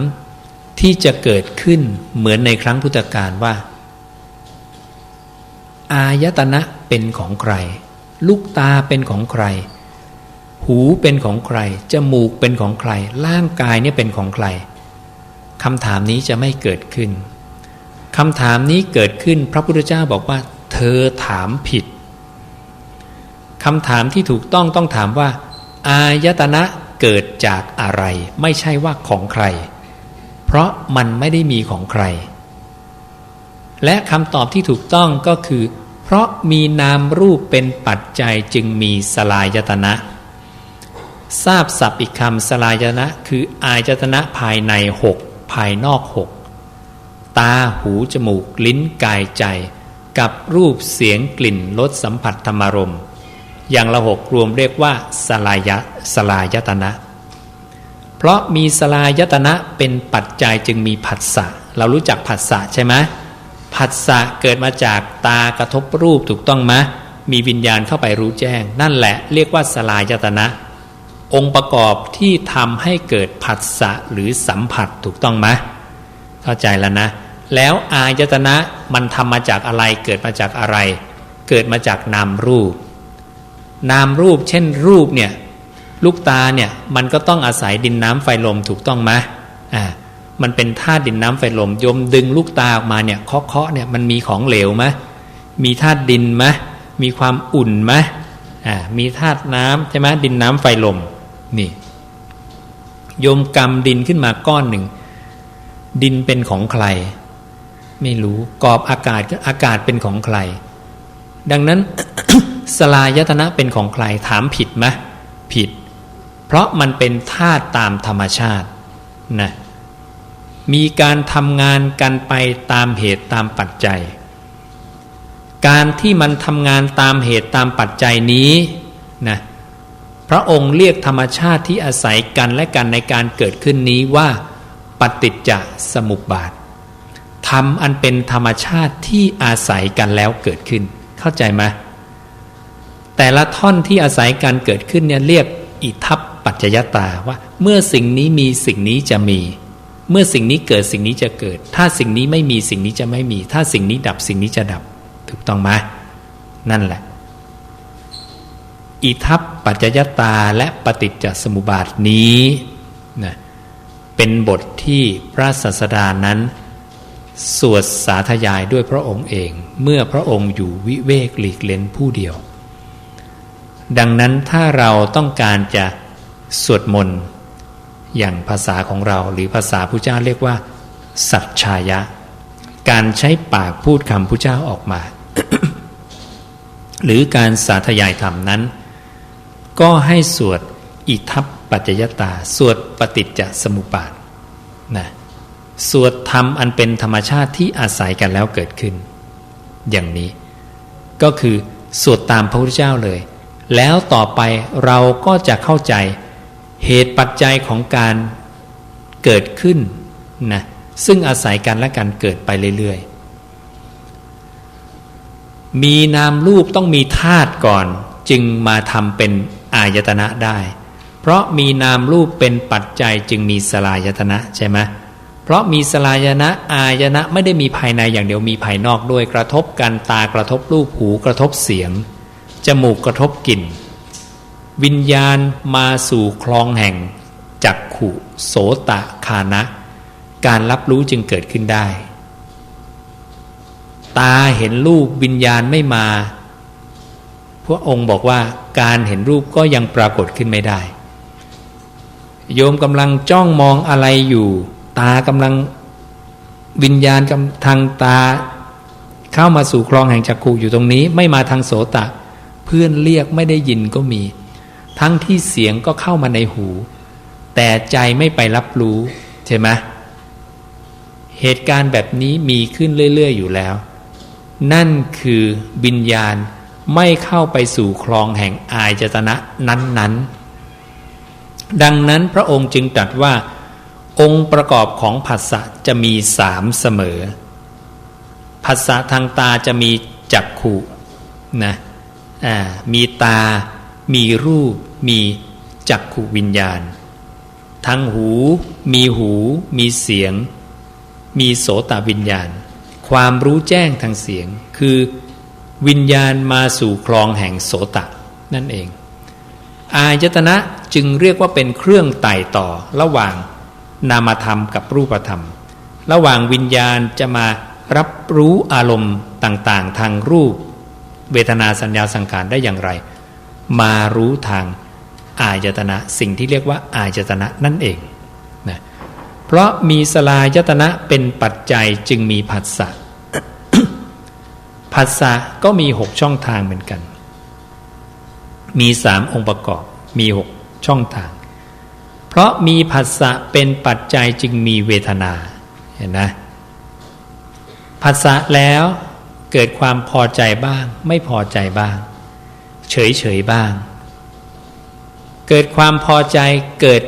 ที่จะเกิดขึ้นเหมือนในครั้งพุทธกาลว่าอายตนะเป็นของใครลูกตาเป็นของใครหูเป็นของใครจมูกเป็นของใครร่างกายเนี่ยเป็นของใครคำถามนี้จะไม่เกิดขึ้นคำถามนี้เกิดขึ้นพระพุทธเจ้าบอกว่าเธอถามผิด คำถามที่ถูกต้องถามว่าอายตนะเกิดจากอะไรไม่ใช่ว่าของใครเพราะมันไม่ได้มีของใครและคำตอบที่ถูกต้องก็คือเพราะมีนามรูปเป็นปัจจัยจึงมีสลายตนะทราบศัพท์อีกคำสลายตนะคืออายตนะภายใน6ภายนอก6ตาหูจมูกลิ้นกายใจกับรูปเสียงกลิ่นรสสัมผัสธรรมารมณ์อย่างละ6รวมเรียกว่าสลายตนะเพราะมีสลายตนะเป็นปัจจัยจึงมีผัสสะเรารู้จักผัสสะใช่ไหมผัสสะเกิดมาจากตากระทบรูปถูกต้องไหมมีวิญญาณเข้าไปรู้แจ้งนั่นแหละเรียกว่าสลายตนะองค์ประกอบที่ทำให้เกิดผัสสะหรือสัมผัสถูกต้องไหมเข้าใจแล้วนะแล้วอายตนะมันทำมาจากอะไรเกิดมาจากอะไรเกิดมาจากนามรูปนามรูปเช่นรูปเนี่ยลูกตาเนี่ยมันก็ต้องอาศัยดินน้ำไฟลมถูกต้องไหมมันเป็นธาตุดินน้ำไฟลมโยมดึงลูกตาออกมาเนี่ยเคาะเนี่ยมันมีของเหลวไหมมีธาตุดินไหมมีความอุ่นไหมมีธาตุน้ำใช่ไหมดินน้ำไฟลมนี่โยมกำดินขึ้นมาก้อนหนึ่งดินเป็นของใครไม่รู้กอบอากาศเป็นของใครดังนั้น สลายตนะเป็นของใครถามผิดไหมผิดเพราะมันเป็นธาตุตามธรรมชาตินะมีการทำงานกันไปตามเหตุตามปัจจัยการที่มันทำงานตามเหตุตามปัจจัยนี้นะพระองค์เรียกธรรมชาติที่อาศัยกันและกันในการเกิดขึ้นนี้ว่าปฏิจจสมุปบาทธรรมอันเป็นธรรมชาติที่อาศัยกันแล้วเกิดขึ้นเข้าใจไหมแต่ละท่อนที่อาศัยการเกิดขึ้นเนี่ยเรียกอิทัปปัจจยตาว่าเมื่อสิ่งนี้มีสิ่งนี้จะมีเมื่อสิ่งนี้เกิดสิ่งนี้จะเกิดถ้าสิ่งนี้ไม่มีสิ่งนี้จะไม่มีถ้าสิ่งนี้ดับสิ่งนี้จะดับถูกต้องไหมนั่นแหละอิทัปปัจจยตาและปฏิจจสมุปบาทนี้นะเป็นบทที่พระศาสดานั้นสวดสาธยายด้วยพระองค์เองเมื่อพระองค์อยู่วิเวกหลีกเล้นผู้เดียวดังนั้นถ้าเราต้องการจะสวดมนต์อย่างภาษาของเราหรือภาษาพุทธเจ้าเรียกว่าสัจฉายะการใช้ปากพูดคำพุทธเจ้าออกมา หรือการสาธยายธรรมนั้นก็ให้สวดอิทัปปัจจยตาสวดปฏิจจสมุปบาทนะสวดธรรมอันเป็นธรรมชาติที่อาศัยกันแล้วเกิดขึ้นอย่างนี้ก็คือสวดตามพระพุทธเจ้าเลยแล้วต่อไปเราก็จะเข้าใจเหตุปัจจัยของการเกิดขึ้นนะซึ่งอาศัยกันและกันเกิดไปเรื่อยๆมีนามรูปต้องมีธาตุก่อนจึงมาทำเป็นอายตนะได้เพราะมีนามรูปเป็นปัจจัยจึงมีสลายตนะใช่ไหมเพราะมีสลายนะอายนะไม่ได้มีภายในอย่างเดียวมีภายนอกด้วยกระทบกันตากระทบรูปหูกระทบเสียงจมูกกระทบกลิ่นวิญญาณมาสู่คลองแห่งจักขุโสตคานะการรับรู้จึงเกิดขึ้นได้ตาเห็นรูปวิญญาณไม่มาพระองค์บอกว่าการเห็นรูปก็ยังปรากฏขึ้นไม่ได้โยมกำลังจ้องมองอะไรอยู่ตากำลังวิญญาณทางตาเข้ามาสู่คลองแห่งจักขุอยู่ตรงนี้ไม่มาทางโสตเพื่อนเรียกไม่ได้ยินก็มีทั้งที่เสียงก็เข้ามาในหูแต่ใจไม่ไปรับรู้ใช่ไหมเหตุการณ์แบบนี้มีขึ้นเรื่อยๆอยู่แล้วนั่นคือวิญญาณไม่เข้าไปสู่คลองแห่งอายตนะนั้นๆดังนั้นพระองค์จึงตรัสว่าองค์ประกอบของผัสสะจะมี3เสมอผัสสะทางตาจะมีจักขุนะมีตามีรูปมีจักขุวิญญาณทางหูมีเสียงมีโสตวิญญาณความรู้แจ้งทางเสียงคือวิญญาณมาสู่คลองแห่งโสตนั่นเองอายตนะจึงเรียกว่าเป็นเครื่องไต่ต่อระหว่างนามธรรมกับรูปธรรมระหว่างวิญญาณจะมารับรู้อารมณ์ต่างๆทางรูปเวทนาสัญญาสังขารได้อย่างไร มารู้ทางอายตนะสิ่งที่เรียกว่าอายตนะนั่นเองนะเพราะมีสลายตนะเป็นปัจจัยจึงมีผัสสะ ผัสสะก็มี6ช่องทางเหมือนกันมี3องค์ประกอบมี6ช่องทางเพราะมีผัสสะเป็นปัจจัยจึงมีเวทนาเห็นนะผัสสะแล้วเกิดความพอใจบ้างไม่พอใจบ้างเฉยๆบ้างเกิดความพอใจเกิด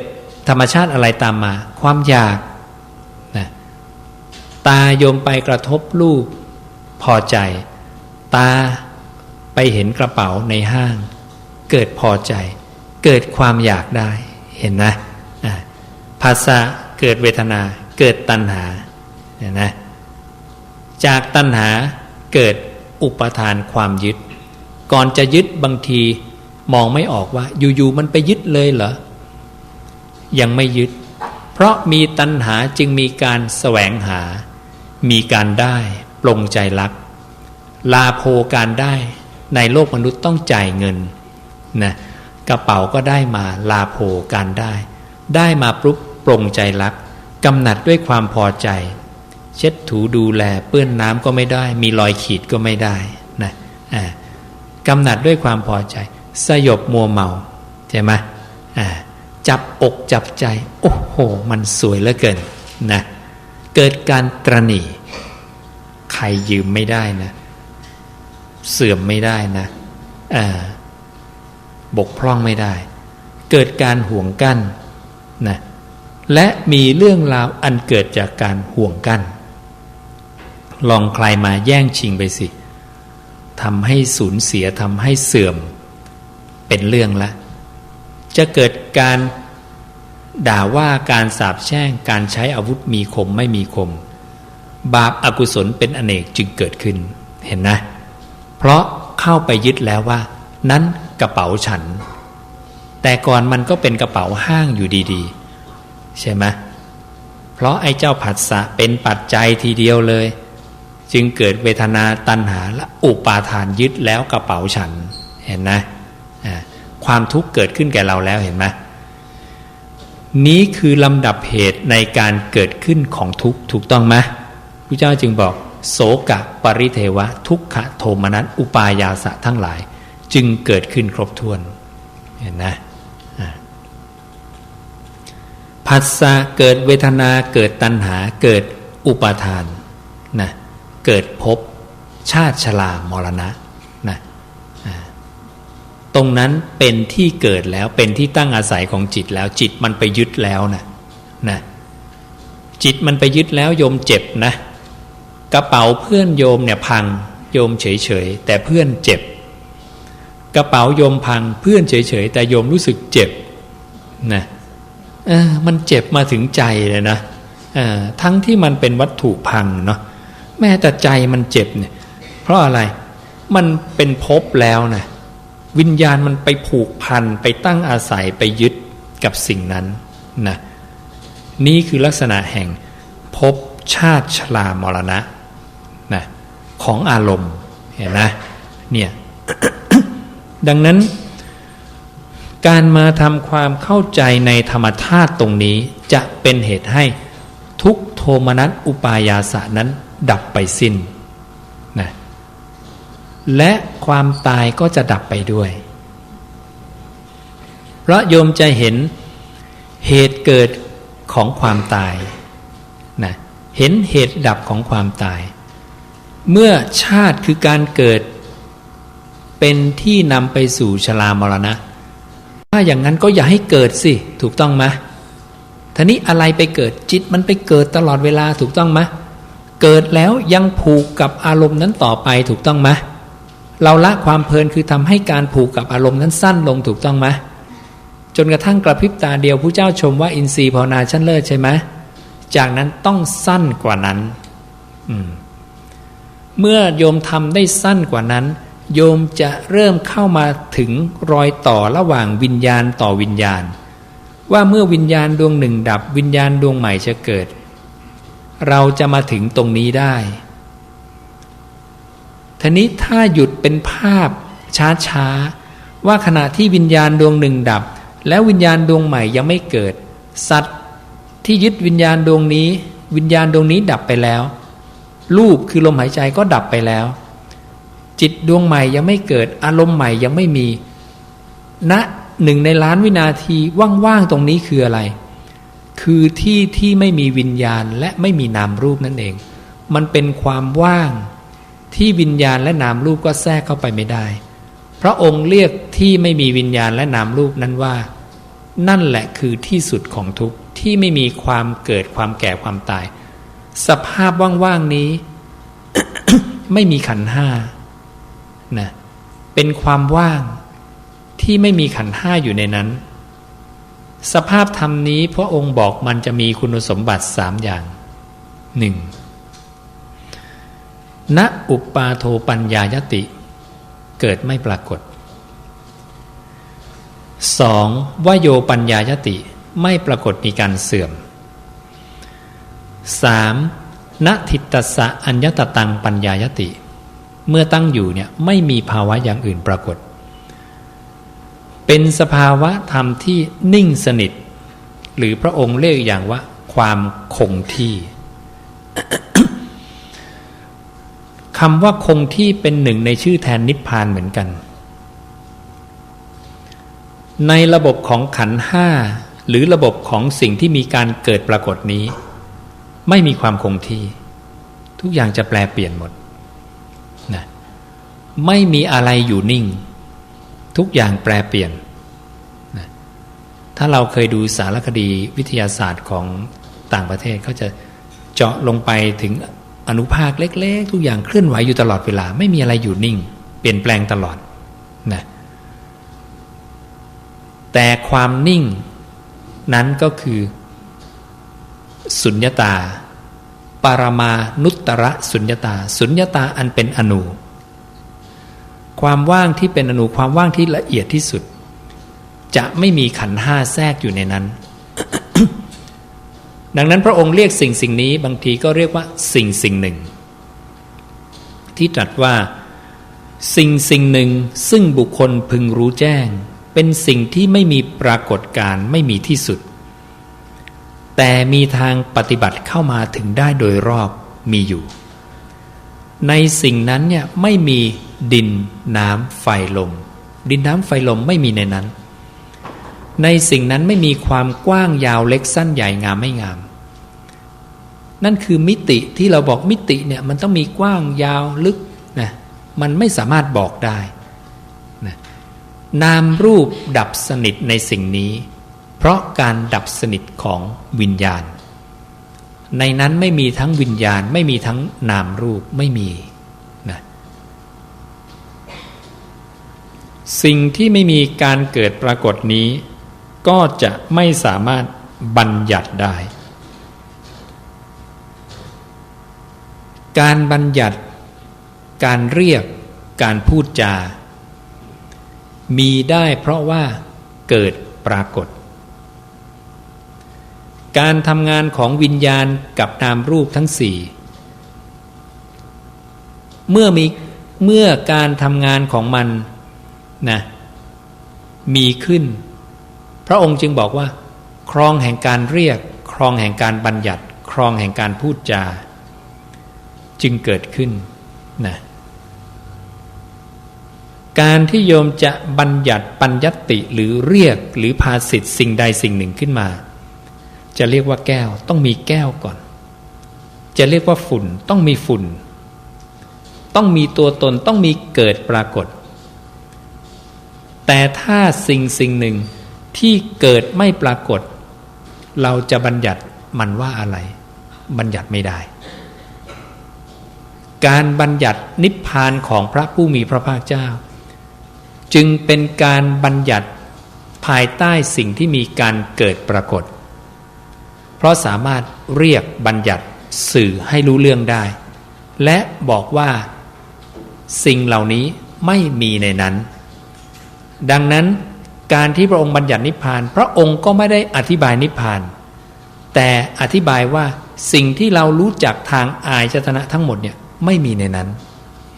ธรรมชาติอะไรตามมาความอยากนะตาโยมไปกระทบรูปพอใจตาไปเห็นกระเป๋าในห้างเกิดพอใจเกิดความอยากได้เห็นนะภาษาเกิดเวทนาเกิดตัณหาเห็นนะจากตัณหาเกิดอุปทานความยึดก่อนจะยึดบางทีมองไม่ออกว่าอยู่ๆมันไปยึดเลยเหรอยังไม่ยึดเพราะมีตัณหาจึงมีการแสวงหามีการได้ปลงใจรักลาโภการได้ในโลกมนุษย์ต้องจ่ายเงินนะกระเป๋าก็ได้มาลาโภการได้มาปุ๊บปลงใจรักกำหนัดด้วยความพอใจเช็ดถูดูแลเปื้อนน้ำก็ไม่ได้มีรอยขีดก็ไม่ได้นะกำหนัดด้วยความพอใจสยบมัวเมาใช่ไหมจับอกจับใจโอ้โหมันสวยเหลือเกินนะเกิดการตระหนี่ใครยืมไม่ได้นะเสื่อมไม่ได้นะบกพร่องไม่ได้เกิดการห่วงกั้นนะและมีเรื่องราวอันเกิดจากการห่วงกั้นลองใครมาแย่งชิงไปสิทำให้สูญเสียทำให้เสื่อมเป็นเรื่องละจะเกิดการด่าว่าการสาปแช่งการใช้อาวุธมีคมไม่มีคมบาปอกุศลเป็นอเนกจึงเกิดขึ้นเห็นนะเพราะเข้าไปยึดแล้วว่านั้นกระเป๋าฉันแต่ก่อนมันก็เป็นกระเป๋าห้างอยู่ดีๆใช่ไหมเพราะไอ้เจ้าผัสสะเป็นปัจจัยทีเดียวเลยจึงเกิดเวทนาตัณหาและอุปาทานยึดแล้วกระเป๋าฉันเห็นนะความทุกข์เกิดขึ้นแก่เราแล้วเห็นไหมนี้คือลำดับเหตุในการเกิดขึ้นของทุกข์ถูกต้องไหมพระเจ้าจึงบอกโสกะปริเทวะทุกขะโทมนัสอุปายาสะทั้งหลายจึงเกิดขึ้นครบถ้วนเห็นนะผัสสะเกิดเวทนาเกิดตัณหาเกิดอุปาทานนะเกิดภพชาติชรามรณะนะตรงนั้นเป็นที่เกิดแล้วเป็นที่ตั้งอาศัยของจิตแล้วจิตมันไปยึดแล้วนะจิตมันไปยึดแล้วโยมเจ็บนะกระเป๋าเพื่อนโยมเนี่ยพังโยมเฉยๆแต่เพื่อนเจ็บกระเป๋าโยมพังเพื่อนเฉยๆแต่โยมรู้สึกเจ็บนะมันเจ็บมาถึงใจเลยนะทั้งที่มันเป็นวัตถุพังเนาะแม้แต่ใจมันเจ็บเนี่ยเพราะอะไรมันเป็นภพแล้วนะวิญญาณมันไปผูกพันไปตั้งอาศัยไปยึดกับสิ่งนั้นนะนี่คือลักษณะแห่งภพชาติชรามรณะนะของอารมณ์เห็นนะเนี่ย ดังนั้นการมาทำความเข้าใจในธรรมธาตุตรงนี้จะเป็นเหตุให้ทุกโทมนัสอุปายาสะนั้นดับไปสิ้นนะและความตายก็จะดับไปด้วยเพราะโยมจะเห็นเหตุเกิดของความตายนะเห็นเหตุดับของความตายเมื่อชาติคือการเกิดเป็นที่นำไปสู่ชรามรณะถ้าอย่างนั้นก็อย่าให้เกิดสิถูกต้องไหมทีนี้อะไรไปเกิดจิตมันไปเกิดตลอดเวลาถูกต้องไหมเกิดแล้วยังผูกกับอารมณ์นั้นต่อไปถูกต้องไหมเราละความเพลินคือทำให้การผูกกับอารมณ์นั้นสั้นลงถูกต้องไหมจนกระทั่งกระพริบตาเดียวพระเจ้าชมว่าอินทรีย์ภาวนาชั้นเลิศใช่ไหมจากนั้นต้องสั้นกว่านั้นเมื่อโยมทำได้สั้นกว่านั้นโยมจะเริ่มเข้ามาถึงรอยต่อระหว่างวิญญาณต่อวิญญาณว่าเมื่อวิญญาณดวงหนึ่งดับวิญญาณดวงใหม่จะเกิดเราจะมาถึงตรงนี้ได้ทีนี้ถ้าหยุดเป็นภาพช้า ว่าขณะที่วิญญาณดวงหนึ่งดับแล้ววิญญาณดวงใหม่ยังไม่เกิดสัตว์ที่ยึดวิญญาณดวงนี้วิญญาณดวงนี้ดับไปแล้วรูปคือลมหายใจก็ดับไปแล้วจิตดวงใหม่ยังไม่เกิดอารมณ์ใหม่ยังไม่มีณ1 ในล้านวินาทีว่างๆตรงนี้คืออะไรคือที่ที่ไม่มีวิญญาณและไม่มีนามรูปนั่นเองมันเป็นความว่างที่วิญญาณและนามรูปก็แทรกเข้าไปไม่ได้พระองค์เรียกที่ไม่มีวิญญาณและนามรูปนั้นว่านั่นแหละคือที่สุดของทุกข์ที่ไม่มีความเกิดความแก่ความตายสภาพว่างๆนี้ ไม่มีขันธ์ห้านะเป็นความว่างที่ไม่มีขันธ์ห้าอยู่ในนั้นสภาพธรรมนี้พระองค์บอกมันจะมีคุณสมบัติ3 อย่าง 1. ณอุปปาโทปัญญายติเกิดไม่ปรากฏ 2. วโยปัญญายติไม่ปรากฏมีการเสื่อม 3. ณทิตตสสะอัญญตตังปัญญายติเมื่อตั้งอยู่เนี่ยไม่มีภาวะอย่างอื่นปรากฏเป็นสภาวะธรรมที่นิ่งสนิทหรือพระองค์เรียกอย่างว่าความคงที่ คำว่าคงที่เป็นหนึ่งในชื่อแทนนิพพานเหมือนกันในระบบของขันธ์ห้าหรือระบบของสิ่งที่มีการเกิดปรากฏนี้ไม่มีความคงที่ทุกอย่างจะแปรเปลี่ยนหมดนะไม่มีอะไรอยู่นิ่งทุกอย่างแปรเปลี่ยนนะถ้าเราเคยดูสารคดีวิทยาศาสตร์ของต่างประเทศเขาจะเจาะลงไปถึงอนุภาคเล็กๆทุกอย่างเคลื่อนไหวอยู่ตลอดเวลาไม่มีอะไรอยู่นิ่งเปลี่ยนแปลงตลอดนะแต่ความนิ่งนั้นก็คือสุญญตาปรมานุตตรสุญญตาสุญญตาอันเป็นอนูความว่างที่เป็นอนูความว่างที่ละเอียดที่สุดจะไม่มีขันธ์ห้าแทรกอยู่ในนั้น ดังนั้นพระองค์เรียกสิ่งนี้บางทีก็เรียกว่าสิ่งหนึ่งที่ตรัสว่าสิ่งหนึ่งซึ่งบุคคลพึงรู้แจ้งเป็นสิ่งที่ไม่มีปรากฏการณ์ไม่มีที่สุดแต่มีทางปฏิบัติเข้ามาถึงได้โดยรอบมีอยู่ในสิ่งนั้นเนี่ยไม่มีดินน้ำไฟลมดินน้ำไฟลมไม่มีในนั้นในสิ่งนั้นไม่มีความกว้างยาวเล็กสั้นใหญ่งามไม่งามนั่นคือมิติที่เราบอกมิติเนี่ยมันต้องมีกว้างยาวลึกนะมันไม่สามารถบอกได้นะนามรูปดับสนิทในสิ่งนี้เพราะการดับสนิทของวิญญาณในนั้นไม่มีทั้งวิญญาณไม่มีทั้งนามรูปไม่มีนะสิ่งที่ไม่มีการเกิดปรากฏนี้ก็จะไม่สามารถบัญญัติได้การบัญญัติการเรียกการพูดจามีได้เพราะว่าเกิดปรากฏการทำงานของวิญญาณกับนามรูปทั้งสี่เมื่อการทำงานของมันนะมีขึ้นพระองค์จึงบอกว่าครองแห่งการเรียกครองแห่งการบัญญัติครองแห่งการพูดจาจึงเกิดขึ้นนะการที่โยมจะบัญญัติปัญญัติหรือเรียกหรือภาสิทธิ์สิ่งใดสิ่งหนึ่งขึ้นมาจะเรียกว่าแก้วต้องมีแก้วก่อนจะเรียกว่าฝุ่นต้องมีฝุ่นต้องมีตัวตนต้องมีเกิดปรากฏแต่ถ้าสิ่งหนึ่งที่เกิดไม่ปรากฏเราจะบัญญัติมันว่าอะไรบัญญัติไม่ได้การบัญญัตินิพพานของพระผู้มีพระภาคเจ้าจึงเป็นการบัญญัติภายใต้สิ่งที่มีการเกิดปรากฏเพราะสามารถเรียกบัญญัติสื่อให้รู้เรื่องได้และบอกว่าสิ่งเหล่านี้ไม่มีในนั้นดังนั้นการที่พระองค์บัญญัตินิพพานพระองค์ก็ไม่ได้อธิบายนิพพานแต่อธิบายว่าสิ่งที่เรารู้จักทางอายตนะทั้งหมดเนี่ยไม่มีในนั้น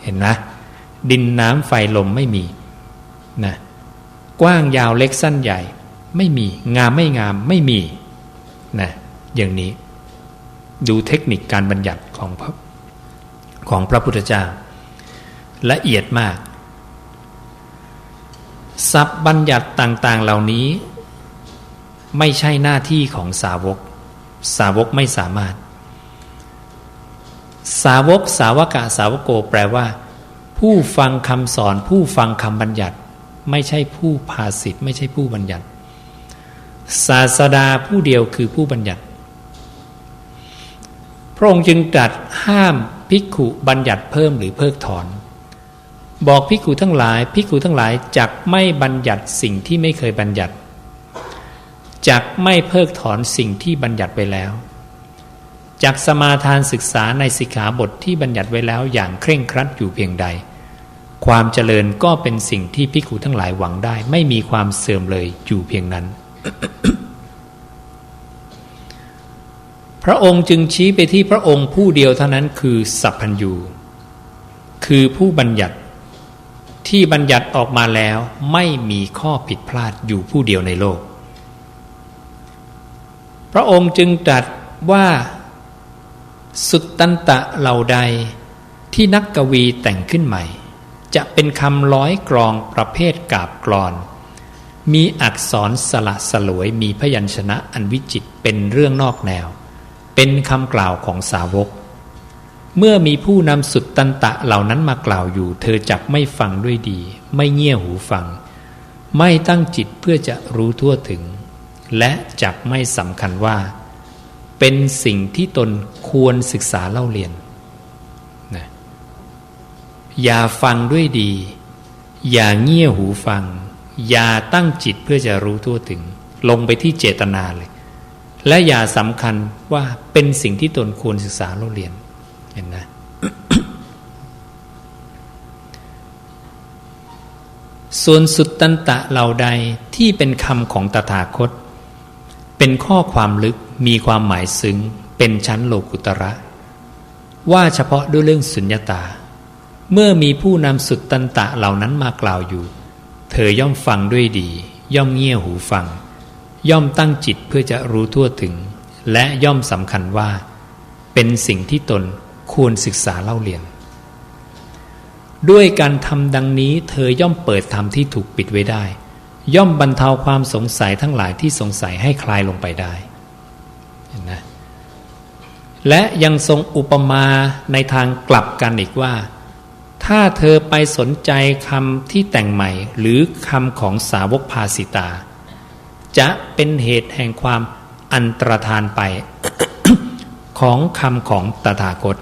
เห็นไหมดินน้ำไฟลมไม่มีนะ กว้างยาวเล็กสั้นใหญ่ไม่มีงามไม่งามไม่มีนะอย่างนี้ดูเทคนิคการบัญญัติของพระพุทธเจ้าละเอียดมากศัพท์บัญญัติต่างๆเหล่านี้ไม่ใช่หน้าที่ของสาวกไม่สามารถสาวกสาวกะสาวโกแปลว่าผู้ฟังคำสอนผู้ฟังคำบัญญัติไม่ใช่ผู้ภาสิทธิ์ไม่ใช่ผู้บัญญัติศาสดาผู้เดียวคือผู้บัญญัติพระองค์จึงตรัสห้ามภิกขุบัญญัติเพิ่มหรือเพิกถอนบอกภิกขุทั้งหลายจักไม่บัญญัติสิ่งที่ไม่เคยบัญญัติจักไม่เพิกถอนสิ่งที่บัญญัติไว้แล้วจักสมาทานศึกษาในสิกขาบทที่บัญญัติไว้แล้วอย่างเคร่งครัดอยู่เพียงใดความเจริญก็เป็นสิ่งที่ภิกขุทั้งหลายหวังได้ไม่มีความเสื่อมเลยอยู่เพียงนั้น พระองค์จึงชี้ไปที่พระองค์ผู้เดียวเท่านั้นคือสัพพัญญูคือผู้บัญญัติที่บัญญัติออกมาแล้วไม่มีข้อผิดพลาดอยู่ผู้เดียวในโลกพระองค์จึงตรัสว่าสุตตันตะเหล่าใดที่นักกวีแต่งขึ้นใหม่จะเป็นคำร้อยกรองประเภทกาบกลอนมีอักษรสละสลวยมีพยัญชนะอันวิจิตรเป็นเรื่องนอกแนวเป็นคำกล่าวของสาวกเมื่อมีผู้นำสุตตันตะเหล่านั้นมากล่าวอยู่เธอจักไม่ฟังด้วยดีไม่เงี่ยหูฟังไม่ตั้งจิตเพื่อจะรู้ทั่วถึงและจักไม่สำคัญว่าเป็นสิ่งที่ตนควรศึกษาเล่าเรียนนะอย่าฟังด้วยดีอย่าเงี่ยหูฟังอย่าตั้งจิตเพื่อจะรู้ทั่วถึงลงไปที่เจตนาเลยและอย่าสำคัญว่าเป็นสิ่งที่ตนควรศึกษาเล่าเรียนเห็นนะ ส่วนสุตตันตะเหล่าใดที่เป็นคำของตถาคตเป็นข้อความลึกมีความหมายซึ้งเป็นชั้นโลกุตระว่าเฉพาะด้วยเรื่องสุญญตาเมื่อมีผู้นำสุตตันตะเหล่านั้นมากล่าวอยู่เธอย่อมฟังด้วยดีย่อมเงี่ยหูฟังย่อมตั้งจิตเพื่อจะรู้ทั่วถึงและย่อมสำคัญว่าเป็นสิ่งที่ตนควรศึกษาเล่าเรียนด้วยการทำดังนี้เธอย่อมเปิดธรรมที่ถูกปิดไว้ได้ย่อมบรรเทาความสงสัยทั้งหลายที่สงสัยให้คลายลงไปได้เห็นนะและยังทรงอุปมาในทางกลับกันอีกว่าถ้าเธอไปสนใจคำที่แต่งใหม่หรือคำของสาวกภาสิตาจะเป็นเหตุแห่งความอันตรธานไป ของคำของตถาคต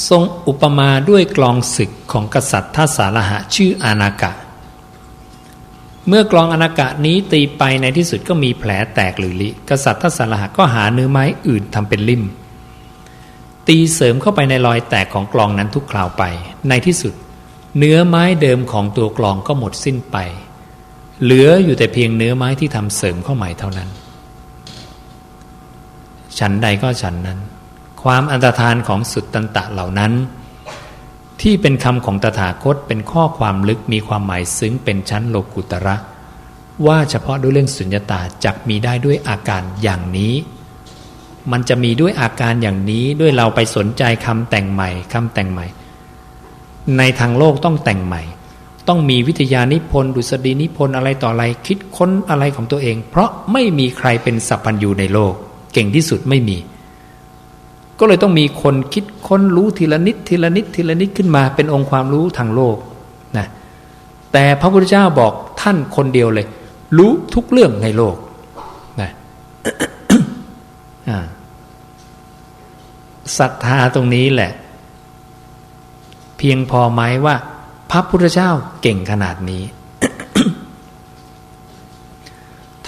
ทรงอุปมาด้วยกลองศึกของกษัตริย์ทัสสาลหะชื่ออานากะเมื่อกลองอานากะนี้ตีไปในที่สุดก็มีแผลแตกหรือลิกษัตริย์ทัสสาลหะก็หาเนื้อไม้อื่นทำเป็นลิ่มตีเสริมเข้าไปในรอยแตกของกลองนั้นทุกคราวไปในที่สุดเนื้อไม้เดิมของตัวกลองก็หมดสิ้นไปเหลืออยู่แต่เพียงเนื้อไม้ที่ทำเสริมเข้าใหม่เท่านั้นฉันใดก็ฉันนั้นความอันตรธานของสุตตันตะเหล่านั้นที่เป็นคำของตถาคตเป็นข้อความลึกมีความหมายซึ้งเป็นชั้นโลกุตระว่าเฉพาะด้วยเรื่องสุญญตาจักมีได้ด้วยอาการอย่างนี้มันจะมีด้วยอาการอย่างนี้ด้วยเราไปสนใจคำแต่งใหม่ในทางโลกต้องแต่งใหม่ต้องมีวิทยานิพนธ์ดุษฎีนิพนธ์อะไรต่ออะไรคิดค้นอะไรของตัวเองเพราะไม่มีใครเป็นสัพพัญญูในโลกเก่งที่สุดไม่มีก็เลยต้องมีคนคิดค้นรู้ทีละนิดขึ้นมาเป็นองค์ความรู้ทางโลกนะแต่พระพุทธเจ้าบอกท่านคนเดียวเลยรู้ทุกเรื่องในโลกนะ ศรัทธาตรงนี้แหละเพียงพอไหมว่าพระพุทธเจ้าเก่งขนาดนี้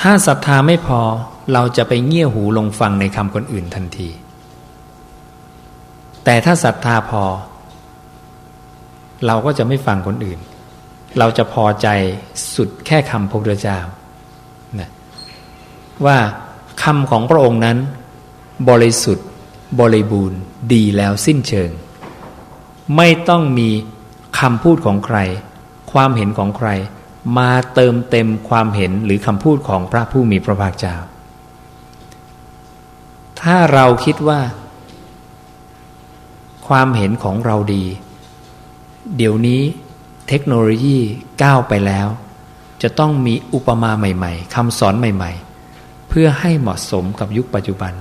ถ้าศรัทธาไม่พอเราจะไปเงี่ยหูลงฟังในคำคนอื่นทันทีแต่ถ้าศรัทธาพอเราก็จะไม่ฟังคนอื่นเราจะพอใจสุดแค่คำพระพุทธเจ้านะว่าคำของพระองค์นั้นบริสุทธิ์บริบูรณ์ดีแล้วสิ้นเชิงไม่ต้องมีคำพูดของใคร ความเห็นของใครมาเติมเต็มความเห็นหรือคำพูดของพระผู้มีพระภาคเจ้าถ้าเราคิดว่าความเห็นของเราดีเดี๋ยวนี้เทคโนโลยีก้าวไปแล้วจะต้องมีอุปมาใหม่ๆคำสอนใหม่ๆเพื่อให้เหมาะสมกับยุคปัจจุบัน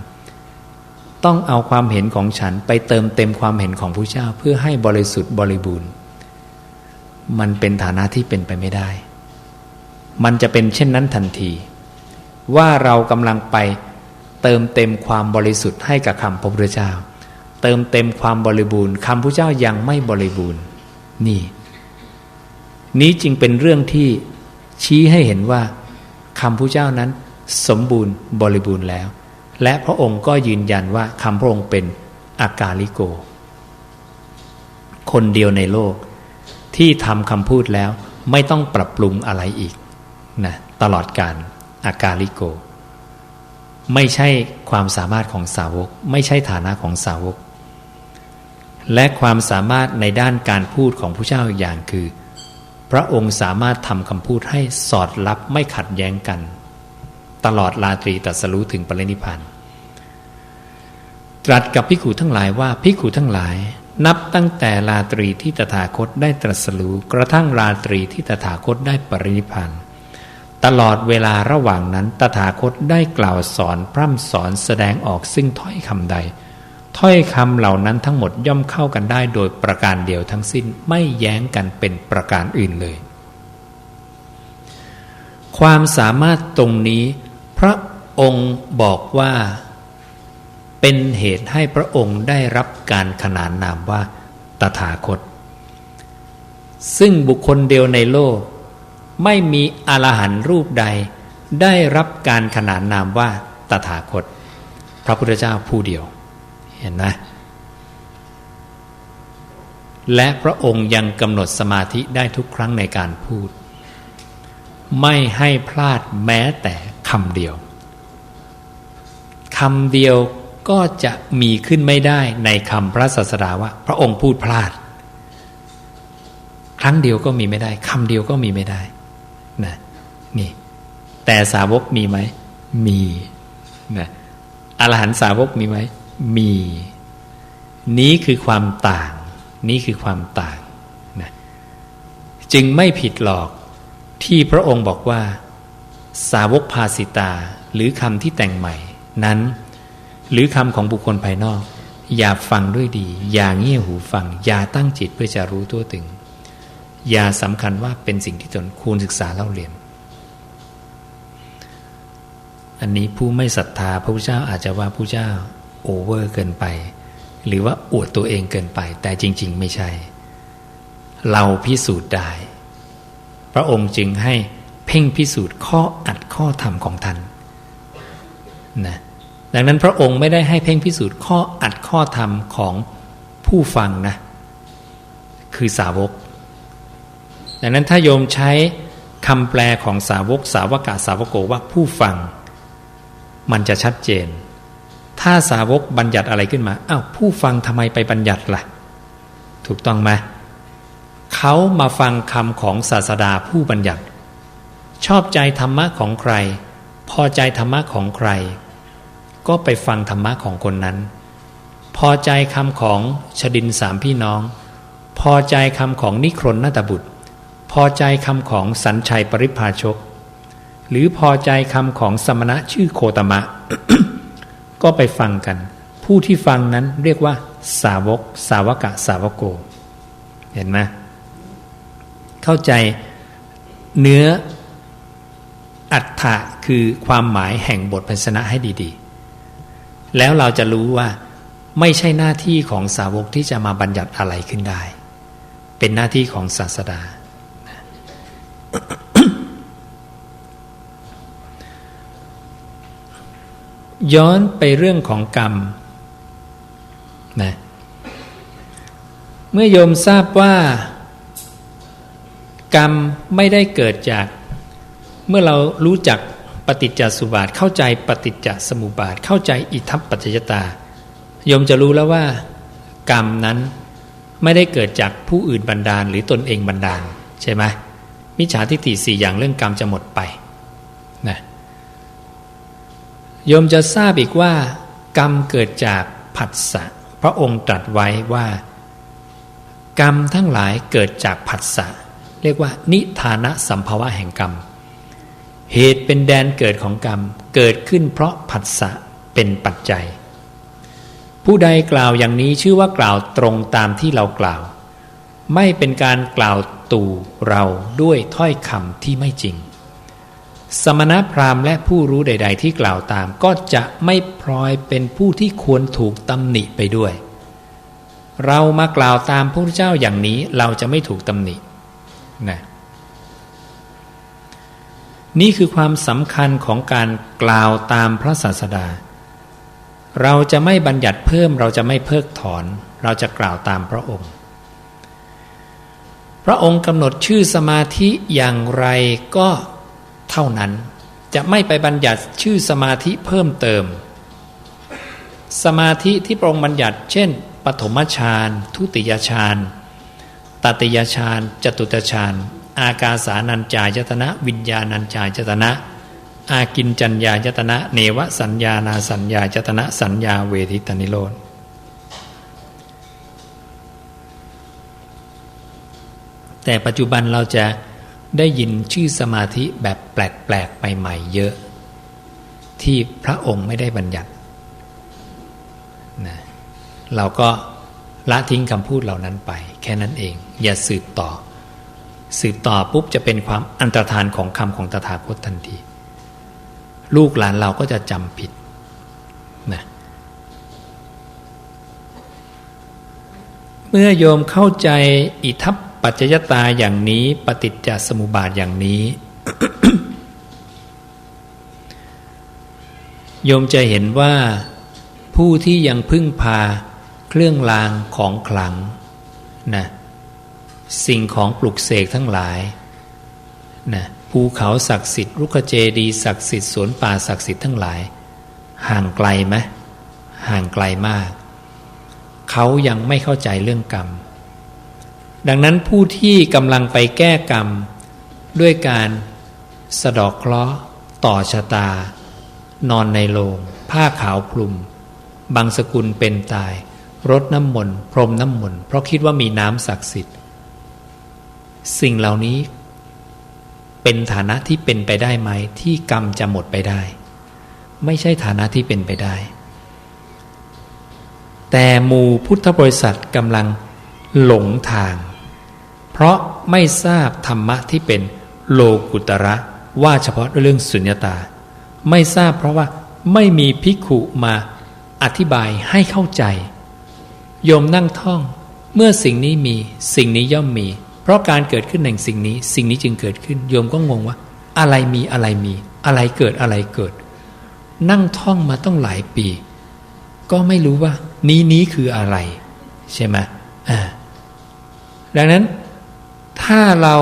ต้องเอาความเห็นของฉันไปเติมเต็มความเห็นของพระเจ้าเพื่อให้บริสุทธิ์บริบูรณ์มันเป็นฐานะที่เป็นไปไม่ได้มันจะเป็นเช่นนั้นทันทีว่าเรากำลังไปเติมเต็มความบริสุทธิ์ให้กับคำพระพุทธเจ้าเติมเต็มความบริบูรณ์คำพระเจ้ายังไม่บริบูรณ์นี้จึงเป็นเรื่องที่ชี้ให้เห็นว่าคำพระเจ้านั้นสมบูรณ์บริบูรณ์แล้วและพระองค์ก็ยืนยันว่าคำพระองค์เป็นอากาลิโกคนเดียวในโลกที่ทำคำพูดแล้วไม่ต้องปรับปรุงอะไรอีกนะตลอดกาลอากาลิโกไม่ใช่ความสามารถของสาวกไม่ใช่ฐานะของสาวกและความสามารถในด้านการพูดของพระเจ้าอีกอย่างคือพระองค์สามารถทำคำพูดให้สอดรับไม่ขัดแย้งกันตลอดราตรีตรัสรู้ถึงปรินิพพานตรัสกับภิกขุทั้งหลายว่าภิกขุทั้งหลายนับตั้งแต่ราตรีที่ตถาคตได้ตรัสรู้กระทั่งราตรีที่ตถาคตได้ปรินิพพานตลอดเวลาระหว่างนั้นตถาคตได้กล่าวสอนพร่ำสอนแสดงออกซึ่งถ้อยคำใดถ้อยคำเหล่านั้นทั้งหมดย่อมเข้ากันได้โดยประการเดียวทั้งสิ้นไม่แย้งกันเป็นประการอื่นเลยความสามารถตรงนี้พระองค์บอกว่าเป็นเหตุให้พระองค์ได้รับการขนานนามว่าตถาคตซึ่งบุคคลเดียวในโลกไม่มีอรหันต์รูปใดได้รับการขนานนามว่าตถาคตพระพุทธเจ้าผู้เดียวเห็นไหมและพระองค์ยังกำหนดสมาธิได้ทุกครั้งในการพูดไม่ให้พลาดแม้แต่คำเดียวคำเดียวก็จะมีขึ้นไม่ได้ในคำพระศาสดาว่าพระองค์พูดพลาดครั้งเดียวก็มีไม่ได้คำเดียวก็มีไม่ได้นะนี่แต่สาวกมีไหมมีนะอรหันตสาวกมีไหมมีนี้คือความต่างนี่คือความต่างนะจึงไม่ผิดหรอกที่พระองค์บอกว่าสาวกภาสิตาหรือคำที่แต่งใหม่นั้นหรือคำของบุคคลภายนอกอย่าฟังด้วยดีอย่าเงี่ยหูฟังอย่าตั้งจิตเพื่อจะรู้ตัวถึงอย่าสำคัญว่าเป็นสิ่งที่ตนควรศึกษาเล่าเรียนอันนี้ผู้ไม่ศรัทธาพระพุทธเจ้าอาจจะว่าพระพุทธเจ้าโอเวอร์เกินไปหรือว่าอวดตัวเองเกินไปแต่จริงๆไม่ใช่เราพิสูจน์ได้พระองค์จึงให้เพ่งพิสูจน์ข้ออัดข้อธรรมของท่านนะดังนั้นพระองค์ไม่ได้ให้เพ่งพิสูจน์ข้ออัดข้อธรรมของผู้ฟังนะคือสาวกดังนั้นถ้าโยมใช้คำแปลของสาวกสาวกะสาวโกว่าผู้ฟังมันจะชัดเจนถ้าสาวกบัญญัติอะไรขึ้นมาอ้าวผู้ฟังทำไมไปบัญญัติล่ะถูกต้องไหมเขามาฟังคำของศาสดาผู้บัญญัติชอบใจธรรมะของใครพอใจธรรมะของใครก็ไปฟังธรรมะของคนนั้นพอใจคำของชดินสามพี่น้องพอใจคำของนิครนนาตบุตรพอใจคำของสัญชัยปริพาชกหรือพอใจคำของสมณะชื่อโคตมะ ก็ไปฟังกันผู้ที่ฟังนั้นเรียกว่าสาวกสาวกะสาวโกเห็นไหมเข้าใจเนื้ออัตถะคือความหมายแห่งบทพยัญชนะให้ดีๆแล้วเราจะรู้ว่าไม่ใช่หน้าที่ของสาวกที่จะมาบัญญัติอะไรขึ้นได้เป็นหน้าที่ของศาสดา ย้อนไปเรื่องของกรรมนะเมื่อโยมทราบว่ากรรมไม่ได้เกิดจากเมื่อเรารู้จักปฏิจจสุบาทเข้าใจปฏิจจสมุปบาทเข้าใจอิทัปปัจจยตาโยมจะรู้แล้วว่ากรรมนั้นไม่ได้เกิดจากผู้อื่นบันดาลหรือตนเองบันดาล ใช่ไหมมิจฉาทิฏฐิ4อย่างเรื่องกรรมจะหมดไปนะโยมจะทราบอีกว่ากรรมเกิดจากผัสสะพระองค์ตรัสไว้ว่ากรรมทั้งหลายเกิดจากผัสสะเรียกว่านิทานะสัมภวะแห่งกรรมเหตุเป็นแดนเกิดของกรรมเกิดขึ้นเพราะผัสสะเป็นปัจจัยผู้ใดกล่าวอย่างนี้ชื่อว่ากล่าวตรงตามที่เรากล่าวไม่เป็นการกล่าวตู่เราด้วยถ้อยคำที่ไม่จริงสมณพราหมณ์และผู้รู้ใดๆที่กล่าวตามก็จะไม่พลอยเป็นผู้ที่ควรถูกตำหนิไปด้วยเรามากล่าวตามพระพุทธเจ้าอย่างนี้เราจะไม่ถูกตำหนินะนี่คือความสำคัญของการกล่าวตามพระศาสดาเราจะไม่บัญญัติเพิ่มเราจะไม่เพิกถอนเราจะกล่าวตามพระองค์พระองค์กำหนดชื่อสมาธิอย่างไรก็เท่านั้นจะไม่ไปบัญญัติชื่อสมาธิเพิ่มเติมสมาธิที่พระองค์บัญญัติเช่นปฐมฌานทุติยฌานตติยฌานจตุตฌานอากาสานัญจายตนะวิญญาณัญจายตนะอากินจัญญายตนะเนวสัญญานาสัญญายตนะสัญญาเวทิตนิโรธแต่ปัจจุบันเราจะได้ยินชื่อสมาธิแบบแปลกๆใหม่ๆเยอะที่พระองค์ไม่ได้บัญญัตินะเราก็ละทิ้งคำพูดเหล่านั้นไปแค่นั้นเองอย่าสืบต่อปุ๊บจะเป็นความอันตรธานของคำของตถาคตทันทีลูกหลานเราก็จะจำผิดนะเมื่อโยมเข้าใจอิทัปปัจจยตาอย่างนี้ปฏิจจสมุปบาทอย่างนี้ โยมจะเห็นว่าผู้ที่ยังพึ่งพาเครื่องรางของขลังนะสิ่งของปลุกเสกทั้งหลายนะภูเขาศักดิ์สิทธิ์รุกขเจดีย์ศักดิ์สิทธิ์สวนป่าศักดิ์สิทธิ์ทั้งหลายห่างไกลไหมห่างไกลมากเขายังไม่เข้าใจเรื่องกรรมดังนั้นผู้ที่กำลังไปแก้กรรมด้วยการสะเดาะเคราะห์ต่อชะตานอนในโลงผ้าขาวคลุมบังสกุลเป็นตายรดน้ำมนต์พรมน้ำมนต์เพราะคิดว่ามีน้ำศักดิ์สิทธิ์สิ่งเหล่านี้เป็นฐานะที่เป็นไปได้ไหมที่กรรมจะหมดไปได้ไม่ใช่ฐานะที่เป็นไปได้แต่หมู่พุทธบริษัทกำลังหลงทางเพราะไม่ทราบธรรมะที่เป็นโลกุตระว่าเฉพาะเรื่องสุญญตาไม่ทราบเพราะว่าไม่มีภิกขุมาอธิบายให้เข้าใจโยมนั่งท่องเมื่อสิ่งนี้มีสิ่งนี้ย่อมมีเพราะการเกิดขึ้นแห่งสิ่งนี้สิ่งนี้จึงเกิดขึ้นโยมก็งงว่าอะไรมีอะไรมีอะไรเกิดอะไรเกิดนั่งท่องมาต้องหลายปีก็ไม่รู้ว่านี้คืออะไรใช่ไหมดังนั้นถ้าเรา